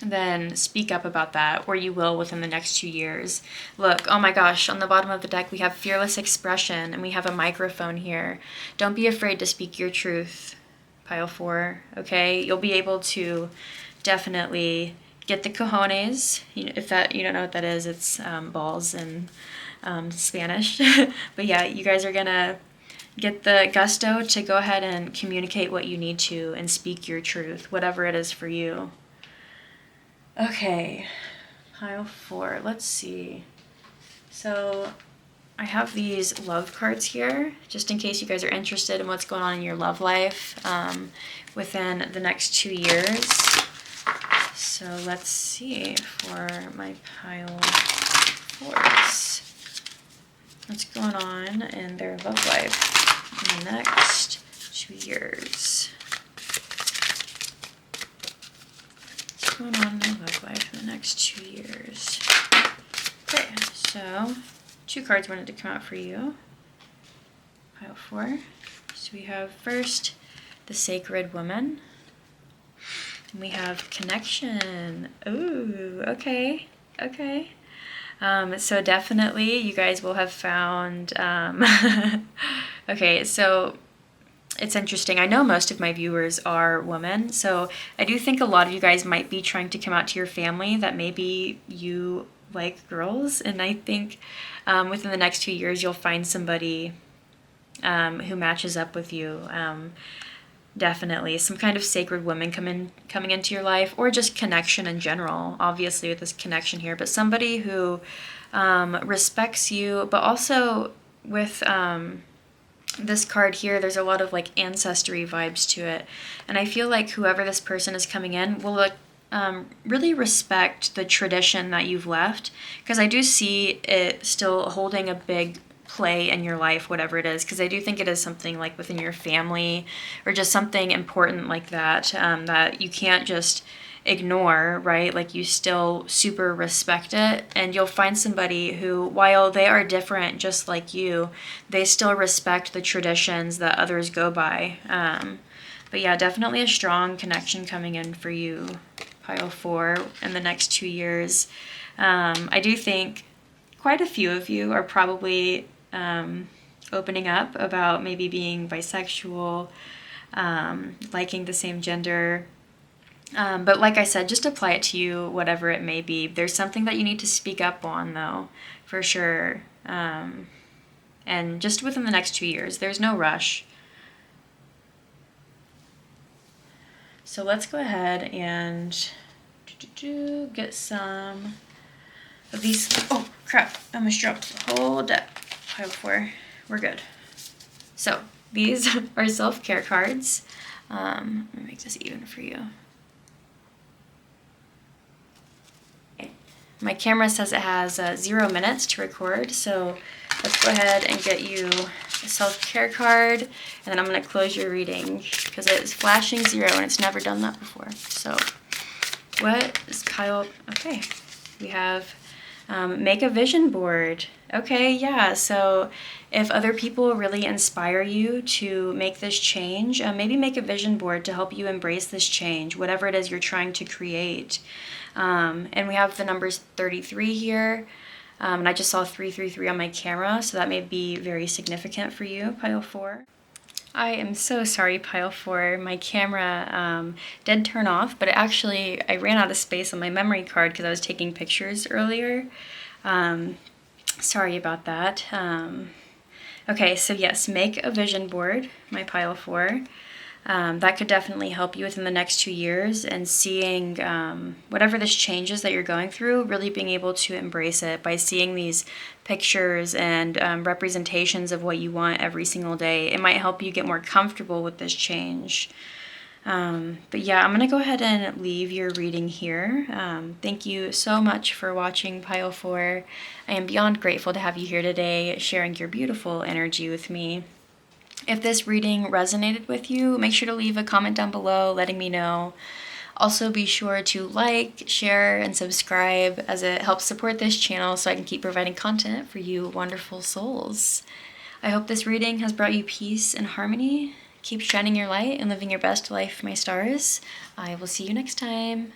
then speak up about that, or you will within the next 2 years. Look, oh my gosh, on the bottom of the deck we have fearless expression, and we have a microphone here. Don't be afraid to speak your truth, pile 4, okay? You'll be able to definitely get the cojones. If that, you don't know what that is, it's balls in Spanish. But yeah, you guys are gonna get the gusto to go ahead and communicate what you need to and speak your truth, whatever it is for you. Okay, pile 4, let's see. So I have these love cards here, just in case you guys are interested in what's going on in your love life within the next 2 years. So let's see for my pile 4s. What's going on in their love life in the next 2 years? Going on in their love life in the next 2 years. Okay, so 2 cards wanted to come out for you. Pile 4. So we have first the Sacred Woman. And we have Connection. Ooh, okay, okay. So definitely you guys will have found, okay, so it's interesting. I know most of my viewers are women, so I do think a lot of you guys might be trying to come out to your family that maybe you like girls, and I think within the next 2 years you'll find somebody who matches up with you. Definitely some kind of sacred woman coming into your life, or just connection in general, obviously with this connection here, but somebody who respects you, but also with this card here, there's a lot of like ancestry vibes to it, and I feel like whoever this person is coming in will really respect the tradition that you've left, because I do see it still holding a big play in your life, whatever it is, because I do think it is something like within your family, or just something important like that, that you can't just ignore, right? Like you still super respect it, and you'll find somebody who, while they are different just like you, they still respect the traditions that others go by. But yeah, definitely a strong connection coming in for you, pile 4, in the next 2 years. I do think quite a few of you are probably opening up about maybe being bisexual, liking the same gender. But like I said, just apply it to you, whatever it may be. There's something that you need to speak up on, though, for sure. And just within the next 2 years, there's no rush. So let's go ahead and get some of these. Oh, crap. I almost dropped the whole deck. Pile 4. We're good. So these are self-care cards. Let me make this even for you. My camera says it has 0 minutes to record, so let's go ahead and get you a self-care card, and then I'm going to close your reading because it's flashing 0 and it's never done that before. So what is pile? Okay, we have make a vision board. Okay, yeah, so if other people really inspire you to make this change, maybe make a vision board to help you embrace this change, whatever it is you're trying to create. And we have the numbers 33 here, and I just saw 333 on my camera, so that may be very significant for you, pile 4. I am so sorry, pile 4. My camera did turn off, but I ran out of space on my memory card because I was taking pictures earlier. Sorry about that. Okay, so yes, make a vision board, my pile 4. That could definitely help you within the next 2 years, and seeing whatever this changes that you're going through, really being able to embrace it by seeing these pictures and representations of what you want every single day. It might help you get more comfortable with this change. But yeah, I'm going to go ahead and leave your reading here. Thank you so much for watching Pile 4. I am beyond grateful to have you here today, sharing your beautiful energy with me. If this reading resonated with you, make sure to leave a comment down below letting me know. Also, be sure to like, share, and subscribe as it helps support this channel so I can keep providing content for you wonderful souls. I hope this reading has brought you peace and harmony. Keep shining your light and living your best life, my stars. I will see you next time.